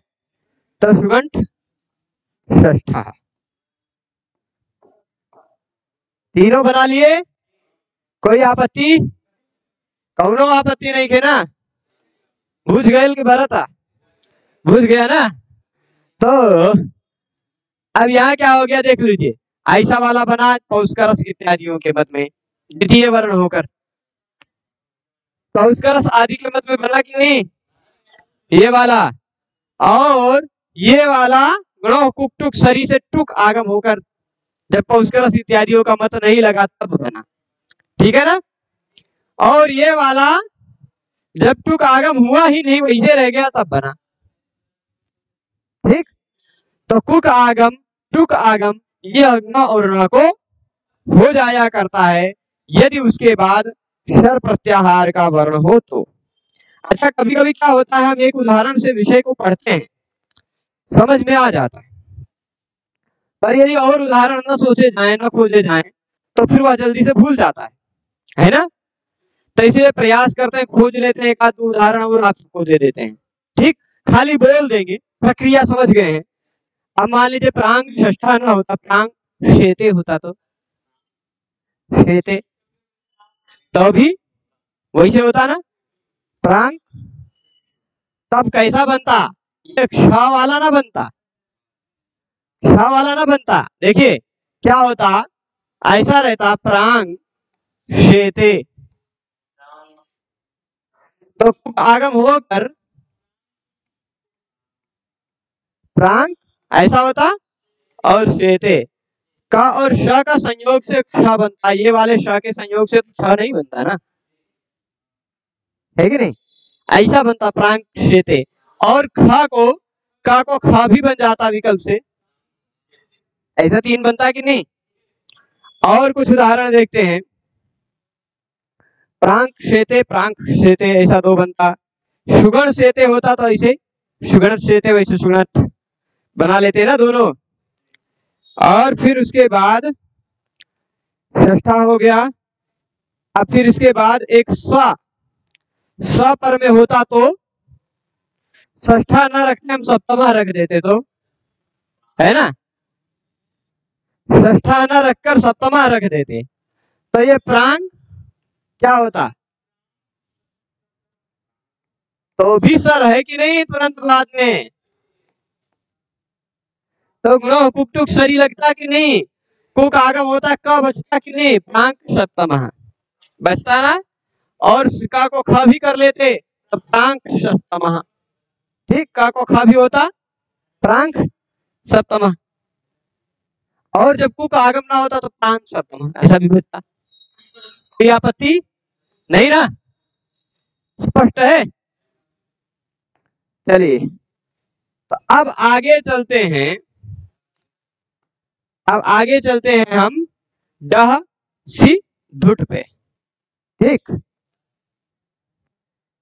तो सुगंठ षष्ठा तीनों बना लिए। कोई आपत्ति? कौनो आपत्ति नहीं थे ना? बुझ गए कि भरता? बुझ गया ना। तो अब यहाँ क्या हो गया देख लीजिए, ऐसा वाला बना पौष्करस इत्यादियों के मत में द्वितीय वर्ण होकर, पौष्करस आदि के मत में बना कि नहीं ये वाला, और ये वाला गणों कुक टुक सरी से टुक आगम होकर जब पौष्करस इत्यादियों का मत नहीं लगा तब बना। ठीक है ना। और ये वाला जब टुक आगम हुआ ही नहीं वैसे रह गया तब बना। ठीक, तो कुक आगम टुक आगम ये न और न को हो जाया करता है यदि उसके बाद शर प्रत्याहार का वर्ण हो तो। अच्छा, कभी कभी क्या होता है, हम एक उदाहरण से विषय को पढ़ते हैं, समझ में आ जाता है, पर यदि और उदाहरण न सोचे जाए न खोजे जाए तो फिर वह जल्दी से भूल जाता है ना। तो इसलिए प्रयास करते हैं, खोज लेते हैं एक आध उदाहरण और आपको दे देते हैं। ठीक, खाली बोल देंगे, प्रक्रिया समझ गए हैं। अब मान लीजिए प्रांग षष्ठा न होता, प्रांग शेते होता, तो शेते तो भी वैसे होता ना प्रांग, तब कैसा बनता, ये क्ष वाला ना बनता, क्ष वाला ना बनता। देखिए क्या होता, ऐसा रहता प्रांग शेते, तो आगम होकर प्रांग ऐसा होता और शेते का और श का संयोग से क्ष बनता। ये वाले श के संयोग से तो छ नहीं बनता ना, है कि नहीं, ऐसा बनता प्रांग शेते। और ख को का को ख भी बन जाता विकल्प से, ऐसा तीन बनता कि नहीं। और कुछ उदाहरण देखते हैं, प्रांग शेते ऐसा दो बनता, सुगण शेते होता तो ऐसे सुगण शेते, वैसे सुगण बना लेते ना दोनों। और फिर उसके बाद षष्ठा हो गया। अब फिर इसके बाद एक स पर में होता तो षष्ठा न रखते हम सप्तमा रख देते, तो है ना, षष्ठा न रखकर सप्तमा रख देते, तो ये प्रांग क्या होता, तो भी सर है कि नहीं तुरंत बाद में, तो ग्रह कुपटुक सरी लगता कि नहीं, कुक आगम होता क बचता कि नहीं, प्रांक सप्तमः बचता ना, और का को ख भी कर लेते तो प्रांक सप्तमः, ठीक, का को ख भी होता प्रांक सप्तमः, और जब कुक आगम ना होता तो प्रांक सप्तमः, ऐसा भी बचता। कोई आपत्ति नहीं ना, स्पष्ट है। चलिए तो अब आगे चलते हैं, अब आगे चलते हैं हम डह सी धुट पे, ठीक।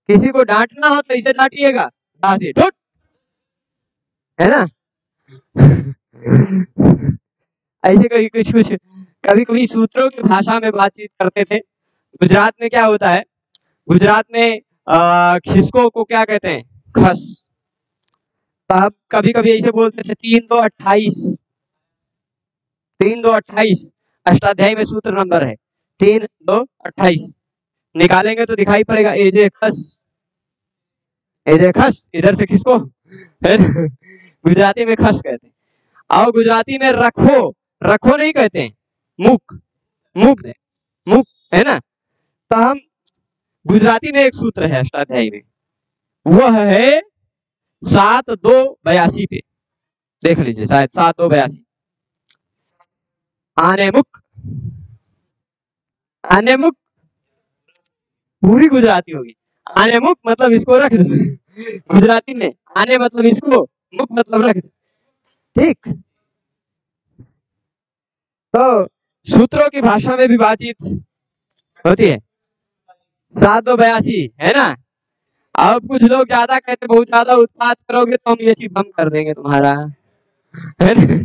किसी को डांटना हो तो इसे डांटिएगा, डह सी धुट, है ना। ऐसे कभी कुछ कुछ कभी कभी सूत्रों की भाषा में बातचीत करते थे। गुजरात में क्या होता है, गुजरात में खिसको को क्या कहते हैं, खस। तब कभी कभी ऐसे बोलते थे 3 2 28, 3 2 28 अष्टाध्यायी में सूत्र नंबर है 3 2 28, निकालेंगे तो दिखाई पड़ेगा एजे खस, एजे खस, इधर से खिसको, गुजराती में खस कहते हैं। और गुजराती में रखो, रखो नहीं कहते हैं, मुक, मुक दे, मुक, है ना। तो हम गुजराती में एक सूत्र है अष्टाध्यायी में, वह है 7 2 82 पे, देख लीजिए शायद 7 2 82, आने मुक, आने मुक पूरी गुजराती होगी, आने मुक मतलब इसको रख दो, गुजराती में आने मतलब इसको, मुक मतलब रख दो, ठीक। तो सूत्रों की भाषा में भी बातचीत होती है, 7 2 82, है ना। अब कुछ लोग ज्यादा कहते, बहुत ज्यादा उत्पाद करोगे तो हम ये चीज बम कर देंगे तुम्हारा, है ना,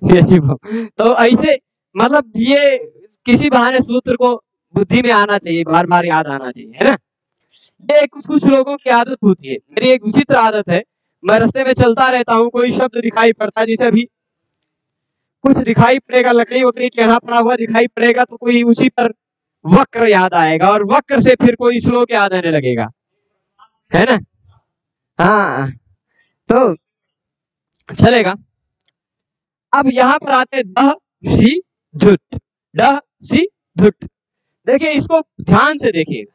ये चीज बम। तो ऐसे मतलब ये किसी बहाने सूत्र को बुद्धि में आना चाहिए, बार बार याद आना चाहिए, है ना। ये कुछ कुछ लोगों की आदत होती है, मेरी एक विचित्र आदत है, मैं रास्ते में चलता रहता हूँ, कोई शब्द दिखाई पड़ता है, जैसे अभी कुछ दिखाई पड़ेगा, लकड़ी वकड़ी टेढ़ा पड़ा हुआ दिखाई पड़ेगा, तो कोई उसी पर वक्र याद आएगा, और वक्र से फिर कोई श्लोक याद आने लगेगा, है ना। हाँ तो चलेगा। अब यहाँ पर आते डह सी धुट, डह सी धुट, देखिए इसको ध्यान से देखिएगा।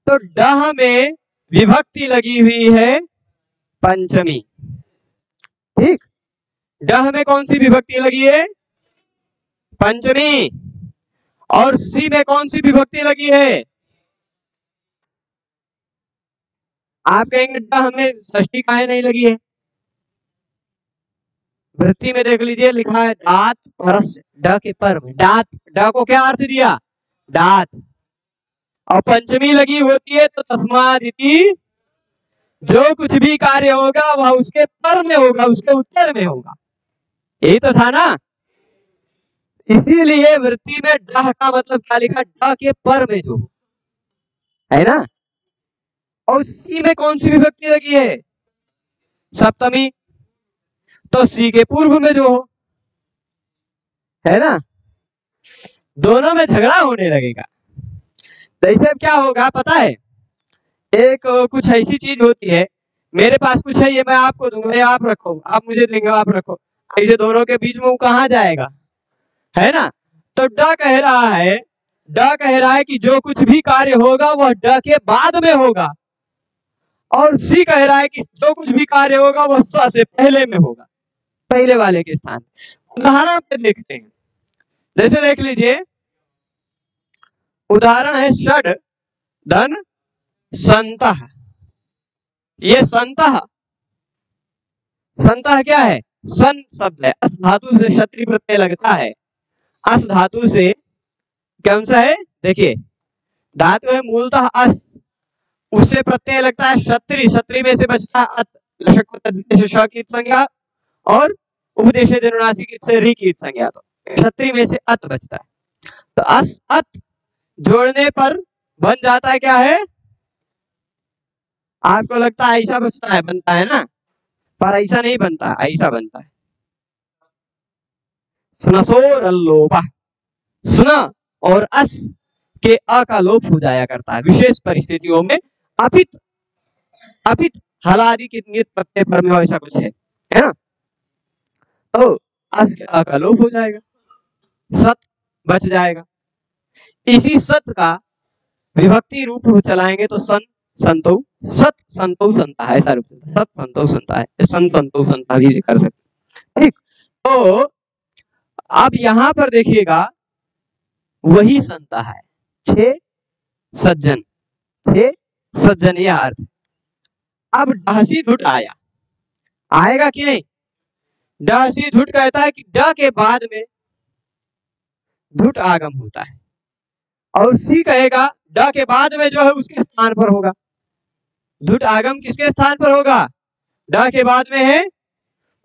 तो डह में विभक्ति लगी हुई है पंचमी, ठीक। डह में कौन सी विभक्ति लगी है, पंचमी, और सी में कौन सी विभक्ति लगी है, आप कहेंगे डह में षष्ठी काहे नहीं लगी है, वृत्ति में देख लीजिए लिखा है दात परस, ड के पर में दात, ड को क्या अर्थ दिया, दात, और पंचमी लगी होती है तो तस्मादिति, जो कुछ भी कार्य होगा वह उसके पर में होगा, उसके उत्तर में होगा, यही तो था ना। इसीलिए वृत्ति में डह का मतलब क्या लिखा, ड के पर में जो, है ना। और सी में कौन सी विभक्ति लगी है, सप्तमी, तो सी के पूर्व में जो हो, है ना, दोनों में झगड़ा होने लगेगा। तो इससे क्या होगा पता है, एक कुछ ऐसी चीज होती है, मेरे पास कुछ है, ये मैं आपको दूंगा, ये आप रखो, आप मुझे देंगे आप रखो, ऐसे दोनों के बीच में वो कहाँ जाएगा, है ना। तो ड कह रहा है, ड कह रहा है कि जो कुछ भी कार्य होगा वह ड के बाद में होगा, और सी कह रहा है कि जो कुछ भी कार्य होगा वह स से पहले में होगा, पहले वाले के स्थान। उदाहरण पे देखते हैं, जैसे देख लीजिए, उदाहरण है षड धन संतः, ये संतः, संतः क्या है, सन शब्द है, अस धातु से क्षत्रि प्रत्यय लगता है, अस धातु से कौन सा है, देखिए धातु है मूलतः अस, उससे प्रत्यय लगता है क्षत्रि, क्षत्रि में से बचता है अत, लशक से श की संज्ञा, और उपदेश दिनुनासी की से री की संज्ञा, तो क्षत्रि में से अत बचता है। तो अस अत जोड़ने पर बन जाता है क्या है, आपको लगता है ऐसा बचता है, बनता है ना, पर ऐसा नहीं बनता, ऐसा बनता है, स्नसोर अल्लोपा, स्न और अस के अ का लोप हो जाया करता है विशेष परिस्थितियों में, अपित अपित हलादि की नियत प्रत्यय पर में ऐसा कुछ है ना। तो अस के अ का लोप हो जाएगा, सत बच जाएगा। इसी सत का विभक्ति रूप में चलाएंगे तो सन संतो, सत संतो संता है, ऐसा रूप से सत संतो संता है, सन संतो संता भी कर सकते। ठीक, तो अब यहां पर देखिएगा वही संता है, छह सज्जन, छह सज्जन यह अर्थ। अब डहसी धुट आया, आएगा कि नहीं? डहसी धुट कहता है कि ड के बाद में धुट आगम होता है, और सी कहेगा ड के बाद में जो है उसके स्थान पर होगा। धुट आगम किसके स्थान पर होगा? ड के बाद में है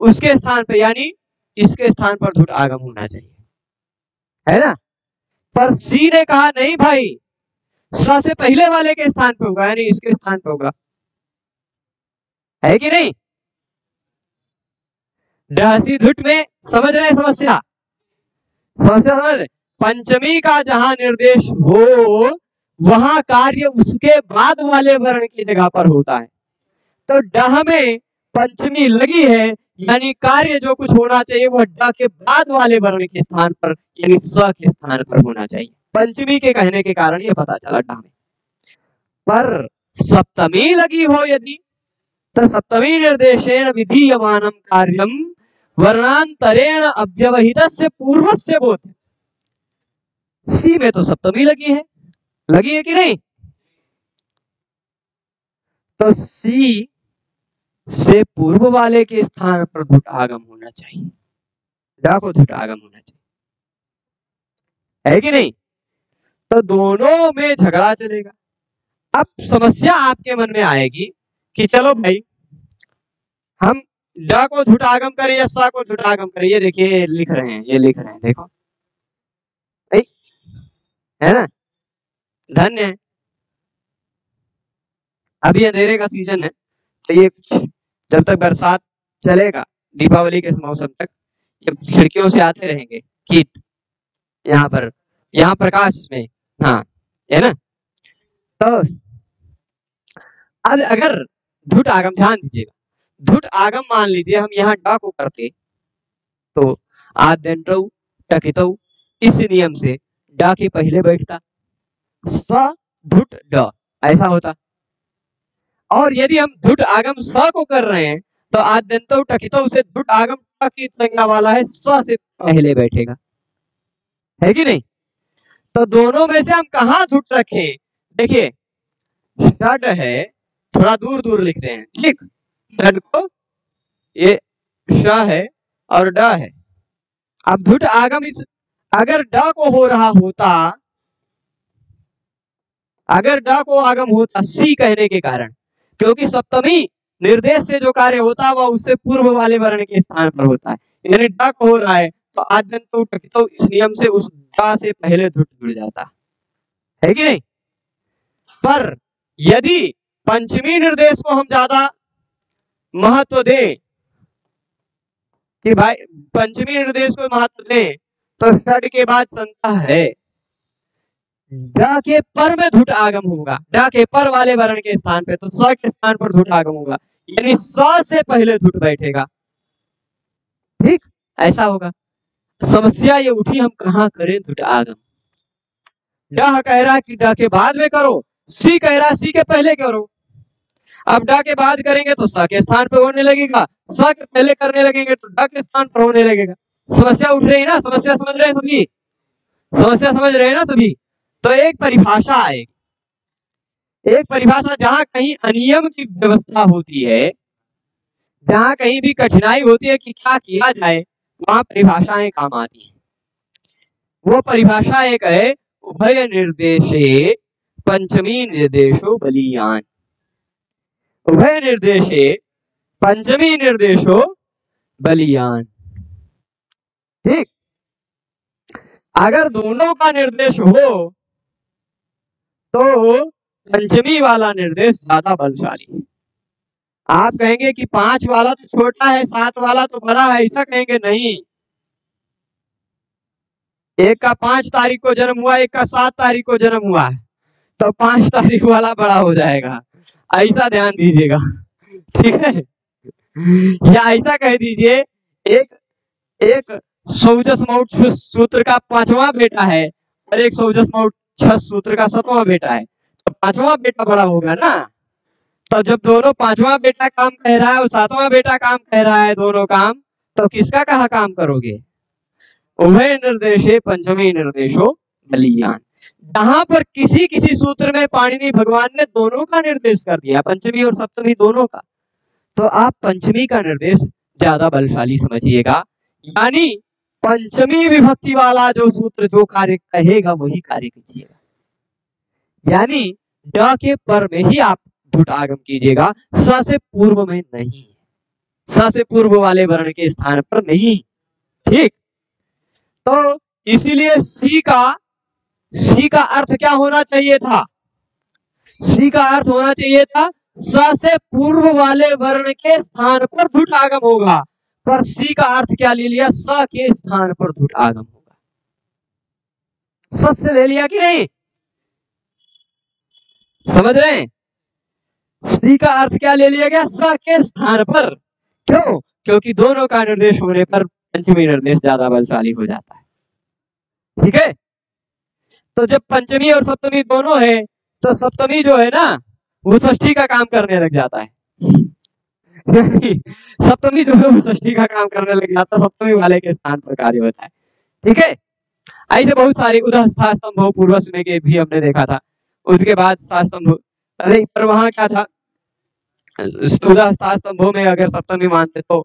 उसके स्थान पर, यानी इसके स्थान पर धुट आगम होना चाहिए, है ना। पर सी ने कहा नहीं भाई, स से पहले वाले के स्थान पे होगा, यानी इसके स्थान पे होगा, है कि नहीं? डहसी धुट में समझ रहे समस्या? समस्या समझ रहे? पंचमी का जहां निर्देश हो वहां कार्य उसके बाद वाले वर्ण की जगह पर होता है। तो डह में पंचमी लगी है, यानी कार्य जो कुछ होना चाहिए वह ड के बाद वाले वर्ण के स्थान पर, यानी स के स्थान पर होना चाहिए। पंचमी के कहने के कारण ये पता चला ड में। पर सप्तमी लगी हो यदि, तो सप्तमी निर्देशेन विधीयमानं कार्यम वर्णांतरेण अव्यवहितस्य पूर्वस्य बोध। सी में तो सप्तमी लगी है कि नहीं? तो सी से पूर्व वाले के स्थान पर धुट आगम होना चाहिए, ड को धुट आगम होना चाहिए, है कि नहीं? तो दोनों में झगड़ा चलेगा। अब समस्या आपके मन में आएगी कि चलो भाई हम ड को धुट आगम करें या स को धुट आगम करें। ये देखिए लिख रहे हैं, ये लिख रहे हैं, देखो है ना, धन्य है। अभी अंधेरे का सीजन है, तो ये जब तक बरसात चलेगा दीपावली के मौसम तक, ये खिड़कियों से आते रहेंगे कीट यहाँ पर, यहाँ प्रकाश में, हाँ है ना। तो अब अगर धुट आगम, ध्यान दीजिएगा, धुट आगम मान लीजिए हम यहाँ ड को करते तो आद्यंतौ टकितौ इस नियम से ड के पहले बैठता, स धुट ड ऐसा होता। और यदि हम धुट आगम स को कर रहे हैं तो आद्यंतौ टकितौ से धुट आगम ट की संज्ञा वाला है, स से पहले बैठेगा, है कि नहीं? तो दोनों में से हम कहां धुट रखें? देखिए षड है, थोड़ा दूर दूर लिखते हैं, लिख षड को, ये श है और ड है। अब धुट आगम इस, अगर ड को हो रहा होता, अगर ड को आगम होता सी कहने के कारण, क्योंकि सप्तमी निर्देश से जो कार्य होता है वह उससे पूर्व वाले वर्ण के स्थान पर होता है, यानी ड को हो रहा है तो आद्यंतौ टकितौ इस नियम से उस ड से पहले धुट जुड़ जाता है कि नहीं? पर यदि पंचमी निर्देश को हम ज्यादा महत्व दें कि भाई पंचमी निर्देश को महत्व दें, तो षड के बाद संता है, ड के पर में धुट आगम होगा, ड के पर वाले वर्ण के स्थान पे, तो स के स्थान पर धुट आगम होगा, यानी स से पहले धुट बैठेगा, ठीक ऐसा होगा। समस्या ये उठी हम कहां करें धुट आगम? ड कह रहा कि ड के बाद में करो, सी कह रहा सी के पहले करो। अब ड के बाद करेंगे तो स के स्थान पर होने लगेगा, स के पहले करने लगेंगे तो ड के स्थान पर होने लगेगा। समस्या उठ रही ना? समस्या समझ रहे हैं सभी? समस्या समझ रहे हैं ना सभी? तो एक परिभाषा आएगी, एक परिभाषा जहां कहीं अनियम की व्यवस्था होती है, जहां कहीं भी कठिनाई होती है कि क्या किया जाए, वहां परिभाषाएं काम आती हैं। वो परिभाषा एक है उभय निर्देशे पंचमी निर्देशो बलीयान, उभय निर्देशे पंचमी निर्देशो बलीयान, ठीक। अगर दोनों का निर्देश हो तो पंचमी वाला निर्देश ज्यादा बलशाली है। आप कहेंगे कि 5 वाला तो छोटा है, 7 वाला तो बड़ा है, ऐसा कहेंगे नहीं। एक का 5 तारीख को जन्म हुआ, एक का 7 तारीख को जन्म हुआ है, तो 5 तारीख वाला बड़ा हो जाएगा, ऐसा ध्यान दीजिएगा, ठीक है। या ऐसा कह दीजिए एक एक सौजस मौट सूत्र का 5वां बेटा है और एक सौजस मौट सूत्र का 7वां बेटा है, तो 5वां बेटा बड़ा होगा ना। तो जब दोनों 5वां बेटा काम कह रहा है और 7वां बेटा काम कह रहा है, दोनों काम, तो किसका कहा काम करोगे? उभय निर्देशे पंचमी निर्देशो बलीयान। जहां पर किसी किसी सूत्र में पाणिनि भगवान ने दोनों का निर्देश कर दिया, पंचमी और सप्तमी दोनों का, तो आप पंचमी का निर्देश ज्यादा बलशाली समझिएगा। यानी पंचमी विभक्ति वाला जो सूत्र जो कार्य कहेगा वही कार्य कीजिएगा। यानी ड के पर में ही आप धुट आगम कीजिएगा, स से पूर्व में नहीं, स से पूर्व वाले वर्ण के स्थान पर नहीं, ठीक। तो इसीलिए सी का अर्थ क्या होना चाहिए था? सी का अर्थ होना चाहिए था स से पूर्व वाले वर्ण के स्थान पर धुट आगम होगा, पर सी का अर्थ क्या ले लिया? स के स्थान पर धुट आगम होगा। स से ले लिया कि नहीं? समझ रहे हैं? सी का अर्थ क्या ले लिया गया? स के स्थान पर। क्यों? क्योंकि दोनों का निर्देश होने पर पंचमी निर्देश ज्यादा बलशाली हो जाता है, ठीक है। तो जब पंचमी और सप्तमी दोनों है तो सप्तमी जो है ना वो षष्ठी का काम करने लग जाता है। सप्तमी जो है वो षष्ठी का काम करने लग जाता है, सप्तमी वाले के स्थान पर कार्य होता है, ठीक है। ऐसे बहुत सारी उदाहरण स्तंभ पूर्व में के भी हमने देखा था। उसके बाद स्तंभ, अरे पर वहां क्या था? उदाहरण स्तंभों में अगर सप्तमी मानते तो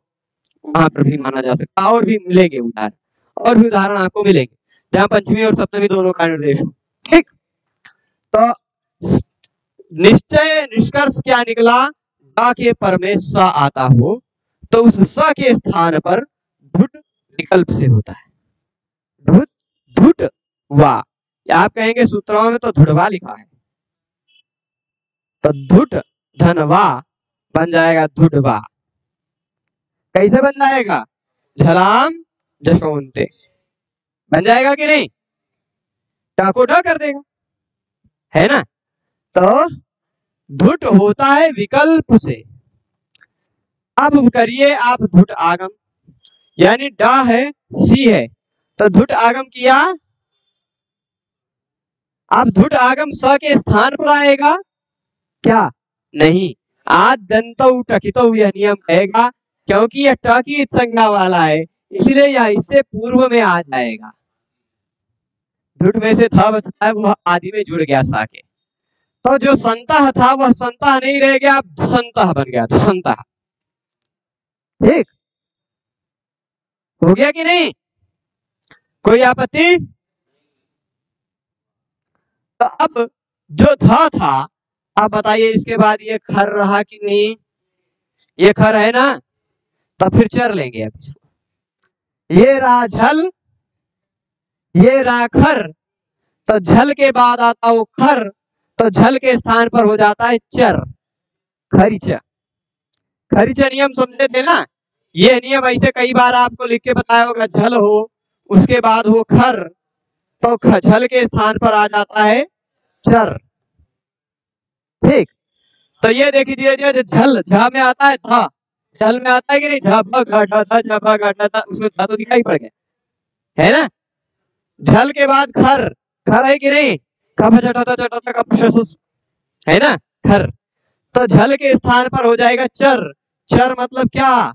वहां पर भी माना जा सकता, और भी मिलेंगे उदाहरण, और भी उदाहरण आपको मिलेंगे जहां पंचमी और सप्तमी दोनों का निर्देश हो, ठीक। तो निश्चय निष्कर्ष क्या निकला? ड के पर में स आता हो तो उस स के स्थान पर धुट विकल्प से होता है। धुट वा, या आप कहेंगे सूत्रों में तो धुड़वा लिखा है, तो धुट धनवा बन जाएगा धुडवा। कैसे बन जाएगा? झलाम जशोंते बन जाएगा कि नहीं? टाकोटा कर देगा, है ना। तो धुट होता है विकल्प से। अब करिए आप धुट आगम, यानी डा है सी है तो धुट आगम किया, अब धुट आगम स के स्थान पर आएगा क्या? नहीं, आज दंतौ टकितौ यह नियम कहेगा, क्योंकि यह ट की संज्ञा वाला है इसलिए यह इससे पूर्व में आ जाएगा। धुट में से था बचता है, वह आदि में जुड़ गया सा के, तो जो संतः था वह संतः नहीं रह गया, संतः बन गया, संतः, ठीक हो गया कि नहीं? कोई आपत्ति? तो अब जो था आप बताइए, इसके बाद ये खर रहा कि नहीं? ये खर है ना, तो फिर चर लेंगे अब इसको। ये रहा झल, ये रहा खर, तो झल के बाद आता वो खर, तो झल के स्थान पर हो जाता है चर, खरिच। खरिच नियम समझे थे ना? ये नियम ऐसे कई बार आपको लिख के बताया होगा, झल हो उसके बाद हो खर, तो झल के स्थान पर आ जाता है चर, ठीक। तो ये देख लीजिए, जो झल झा में आता है था, झल में आता है कि नहीं? झा घाटा था, झा घाटा था, उसमें था तो दिखाई पड़ गया, है ना। झल के बाद खर, खर है कि नहीं? कब चटा का प्रशंस, है ना, खर। तो झल के स्थान पर हो जाएगा चर। चर मतलब क्या?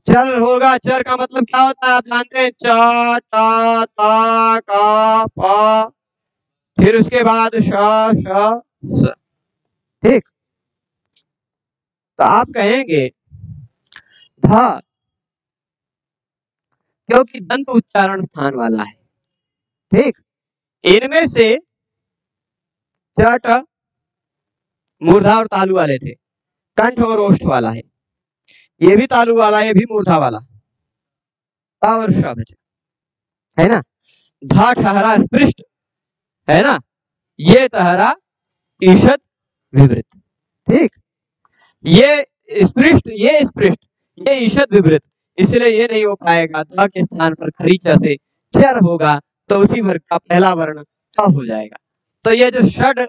चर होगा, चर का मतलब क्या होता है आप जानते हैं? च टा ता का पा, फिर उसके बाद श स, ठीक। तो आप कहेंगे धा, क्योंकि दंत उच्चारण स्थान वाला है, ठीक। इनमें से चट मूर्धा और तालु वाले थे, कंठ और ओष्ठ वाला है, ये भी तालु वाला, ये भी मूर्धा वाला, और है ना। धा ठहरा स्पृष्ट, है ना, ये ठहरा ईषद विवृत, ठीक। ये स्पृष्ट, ये स्पृष्ट, ये ईषद विवृत, इसलिए ये नहीं हो पाएगा। धा के स्थान पर खरीचा से चर होगा तो उसी वर्ग का पहला वर्ण थ हो जाएगा। तो ये जो षड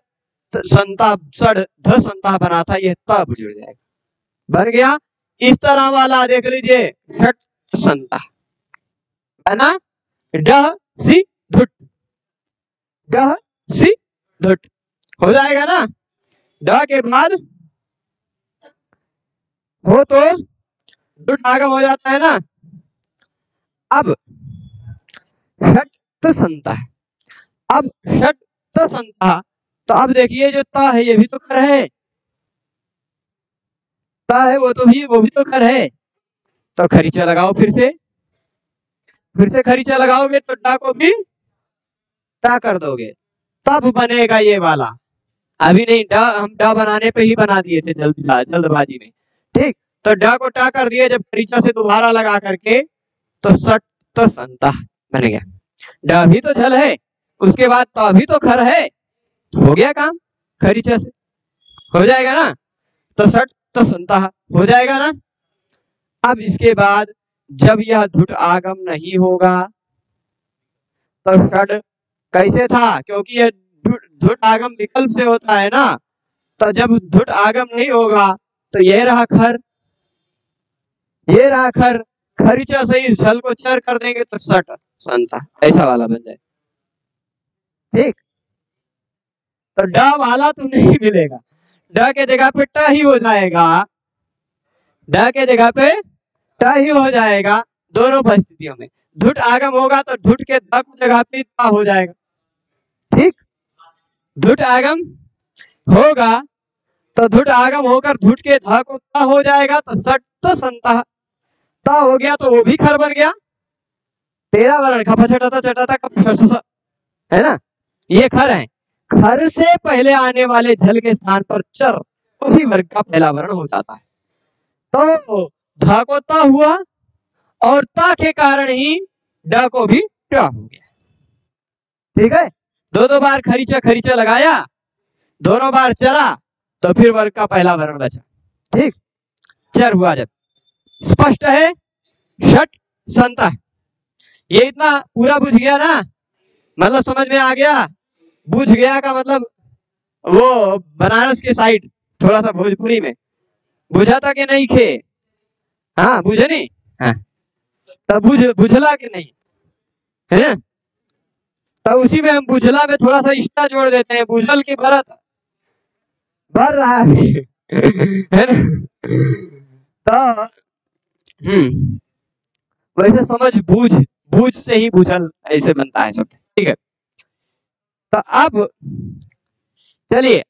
संता षड ध संता बना था ये त जुड़ जाएगा, बन गया। इस तरह वाला देख लीजिए षट संता है ना, डह सी धुट, डह सी धुट हो जाएगा ना। ड के बाद हो तो धुट आगम हो जाता है ना। अब षट संता है, अब षट संता, तो अब देखिए जो ता है ये भी तो खर है, ता है वो भी तो खर है। तो खरीचा लगाओ, फिर से खरीचा लगाओगे तो डा को भी टा कर दोगे, तब बनेगा ये वाला। अभी नहीं, डा हम डा बनाने पे ही बना दिए थे जल्दबाजी में, ठीक। तो डा को टा कर दिए जब खरीचा से दोबारा लगा करके, तो षट संता बन गया। डा भी तो झल है, उसके बाद ता भी तो खर है, हो गया काम, खरीचा से हो जाएगा ना। तो षट संता हो जाएगा ना। अब इसके बाद जब यह धुट आगम नहीं होगा तो षड कैसे था, क्योंकि यह धुट आगम विकल्प से होता है ना। तो जब धुट आगम नहीं होगा तो ये रहा खर, ये रहा खर, खरीचा से इस झल को चर कर देंगे तो षट संता ऐसा वाला बन जाए, ठीक। तो ड वाला तो नहीं मिलेगा, ड के जगह पे ट ही हो जाएगा, ड के जगह पे ट ही हो जाएगा। दोनों परिस्थितियों में धुट आगम होगा तो धुट के ध की जगह पे ता हो जाएगा, ठीक। धुट आगम होगा तो धुट आगम होकर धुट के ध को ता हो जाएगा, तो षट संता ता हो गया, तो वो भी खर बन गया। तेरा वर्ण खप छटाता चटाता कप है ना, ये खर है। खर से पहले आने वाले झल के स्थान पर चर उसी वर्ग का पहला वर्ण हो जाता है। तो ध को ता हुआ और ता के कारण ही ड को भी ट हो गया, ठीक है। दो बार खरीचा लगाया, दोनों बार चरा, तो फिर वर्ग का पहला वर्ण बचा, ठीक। चर हुआ जब, स्पष्ट है। षट संता, ये इतना पूरा बुझ गया ना, मतलब समझ में आ गया। बुझ गया का मतलब वो बनारस के साइड थोड़ा सा भोजपुरी में बुझा था कि नहीं खे, हाँ बुझे नहीं, हाँ तब बुझला कि नहीं, है ना। तब उसी में हम बुझला में थोड़ा सा इष्टा जोड़ देते हैं, बुझल की भरत भर रहा है ना। तो वैसे समझ बूझ से ही बुझल ऐसे बनता है शब्द, ठीक है। तो अब चलिए,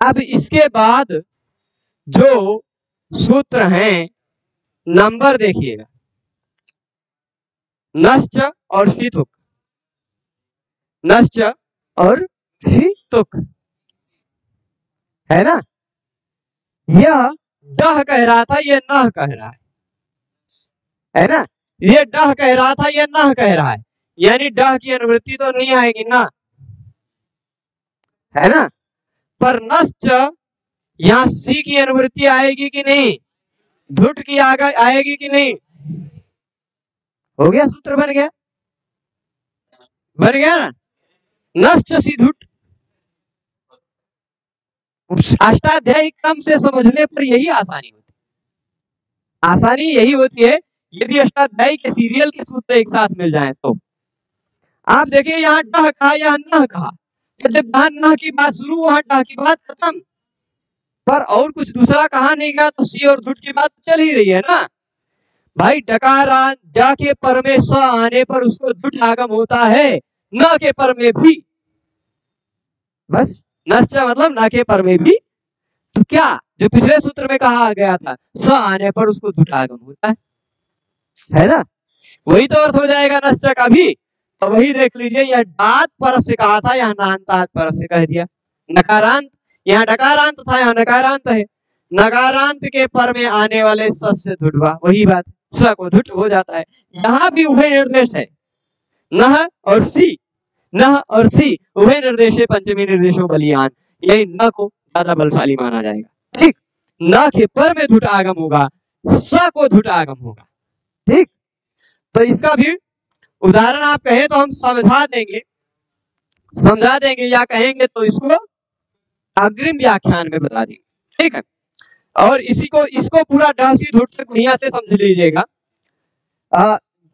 अब इसके बाद जो सूत्र हैं नंबर देखिएगा, नश्च और शीतुक, नश्च और शीतुक है ना। यह डह कह रहा था, ये नह कह रहा है ना। ये डह कह रहा था, ये नह कह रहा है, यानी डह की अनुवृत्ति तो नहीं आएगी ना, है ना। पर नश्च यहाँ सी की अनुवृत्ति आएगी कि नहीं, धुट की आएगी कि नहीं, हो गया, सूत्र बन गया ना। नश्च सी धुट, अष्टाध्यायी क्रम से समझने पर यही आसानी होती, आसानी यही होती है यदि अष्टाध्यायी के सीरियल के सूत्र एक साथ मिल जाएं तो। आप देखिए यहाँ डह कहा, यहाँ नह कहा, जब नह की बात शुरू वहां डह की बात खत्म, पर और कुछ दूसरा कहा नहीं गया, तो सी और धुट की बात चल ही रही है ना भाई। डकारांत ड के पर में स आने पर उसको धुट आगम होता है, न के पर में भी, बस नश्च मतलब न के पर में भी। तो क्या जो पिछले सूत्र में कहा गया था, स आने पर उसको धुट आगम होता है ना, वही तो अर्थ हो जाएगा नश्च का भी। तो वही देख लीजिए, यह डात परस से कहा था, यहाँ नान्तात परस से कह दिया। नकारांत, यहाँ डकारांत था, यहाँ नकारांत है। नकारांत के पर में आने वाले स से धुटवा, वही बात, स को धुट हो जाता है। यहाँ भी उभय निर्देश है, नह और सी, नह और सी उभय निर्देश पंचमी निर्देशों बलियान, यही न को ज्यादा बलशाली माना जाएगा, ठीक। न के पर में धुट आगम होगा, स को धुट आगम होगा, ठीक। तो इसका भी उदाहरण आप कहें तो हम समझा देंगे। समझा देंगे या कहेंगे तो इसको अग्रिम व्याख्यान में बता देंगे, ठीक है। और इसको पूरा ढासी धुट तक बढ़िया से समझ लीजिएगा,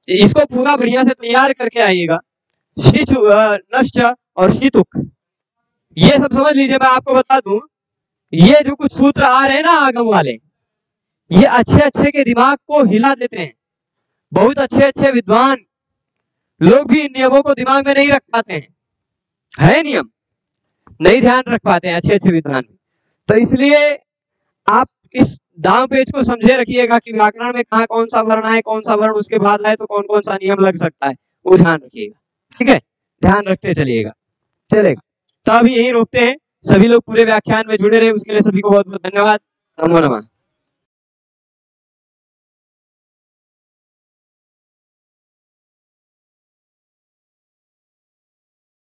इसको पूरा बढ़िया से तैयार करके आइएगा। शीचु नश्च और शीतुक, ये सब समझ लीजिए। मैं आपको बता दूं, ये जो कुछ सूत्र आ रहे हैं ना आगम वाले, ये अच्छे अच्छे के दिमाग को हिला देते हैं। बहुत अच्छे अच्छे विद्वान लोग भी इन नियमों को दिमाग में नहीं रख पाते हैं, है नियम नहीं ध्यान रख पाते हैं अच्छे अच्छे विद्वान। तो इसलिए आप इस दांव पेच को समझे रखिएगा कि व्याकरण में कहाँ कौन सा वर्ण आए, कौन सा वर्ण उसके बाद आए तो कौन कौन सा नियम लग सकता है, वो ध्यान रखिएगा, ठीक है। ध्यान रखते चलिएगा, चलेगा। तो अभी यही रोकते हैं। सभी लोग पूरे व्याख्यान में जुड़े रहे, उसके लिए सभी को बहुत बहुत धन्यवाद। नमो नमः।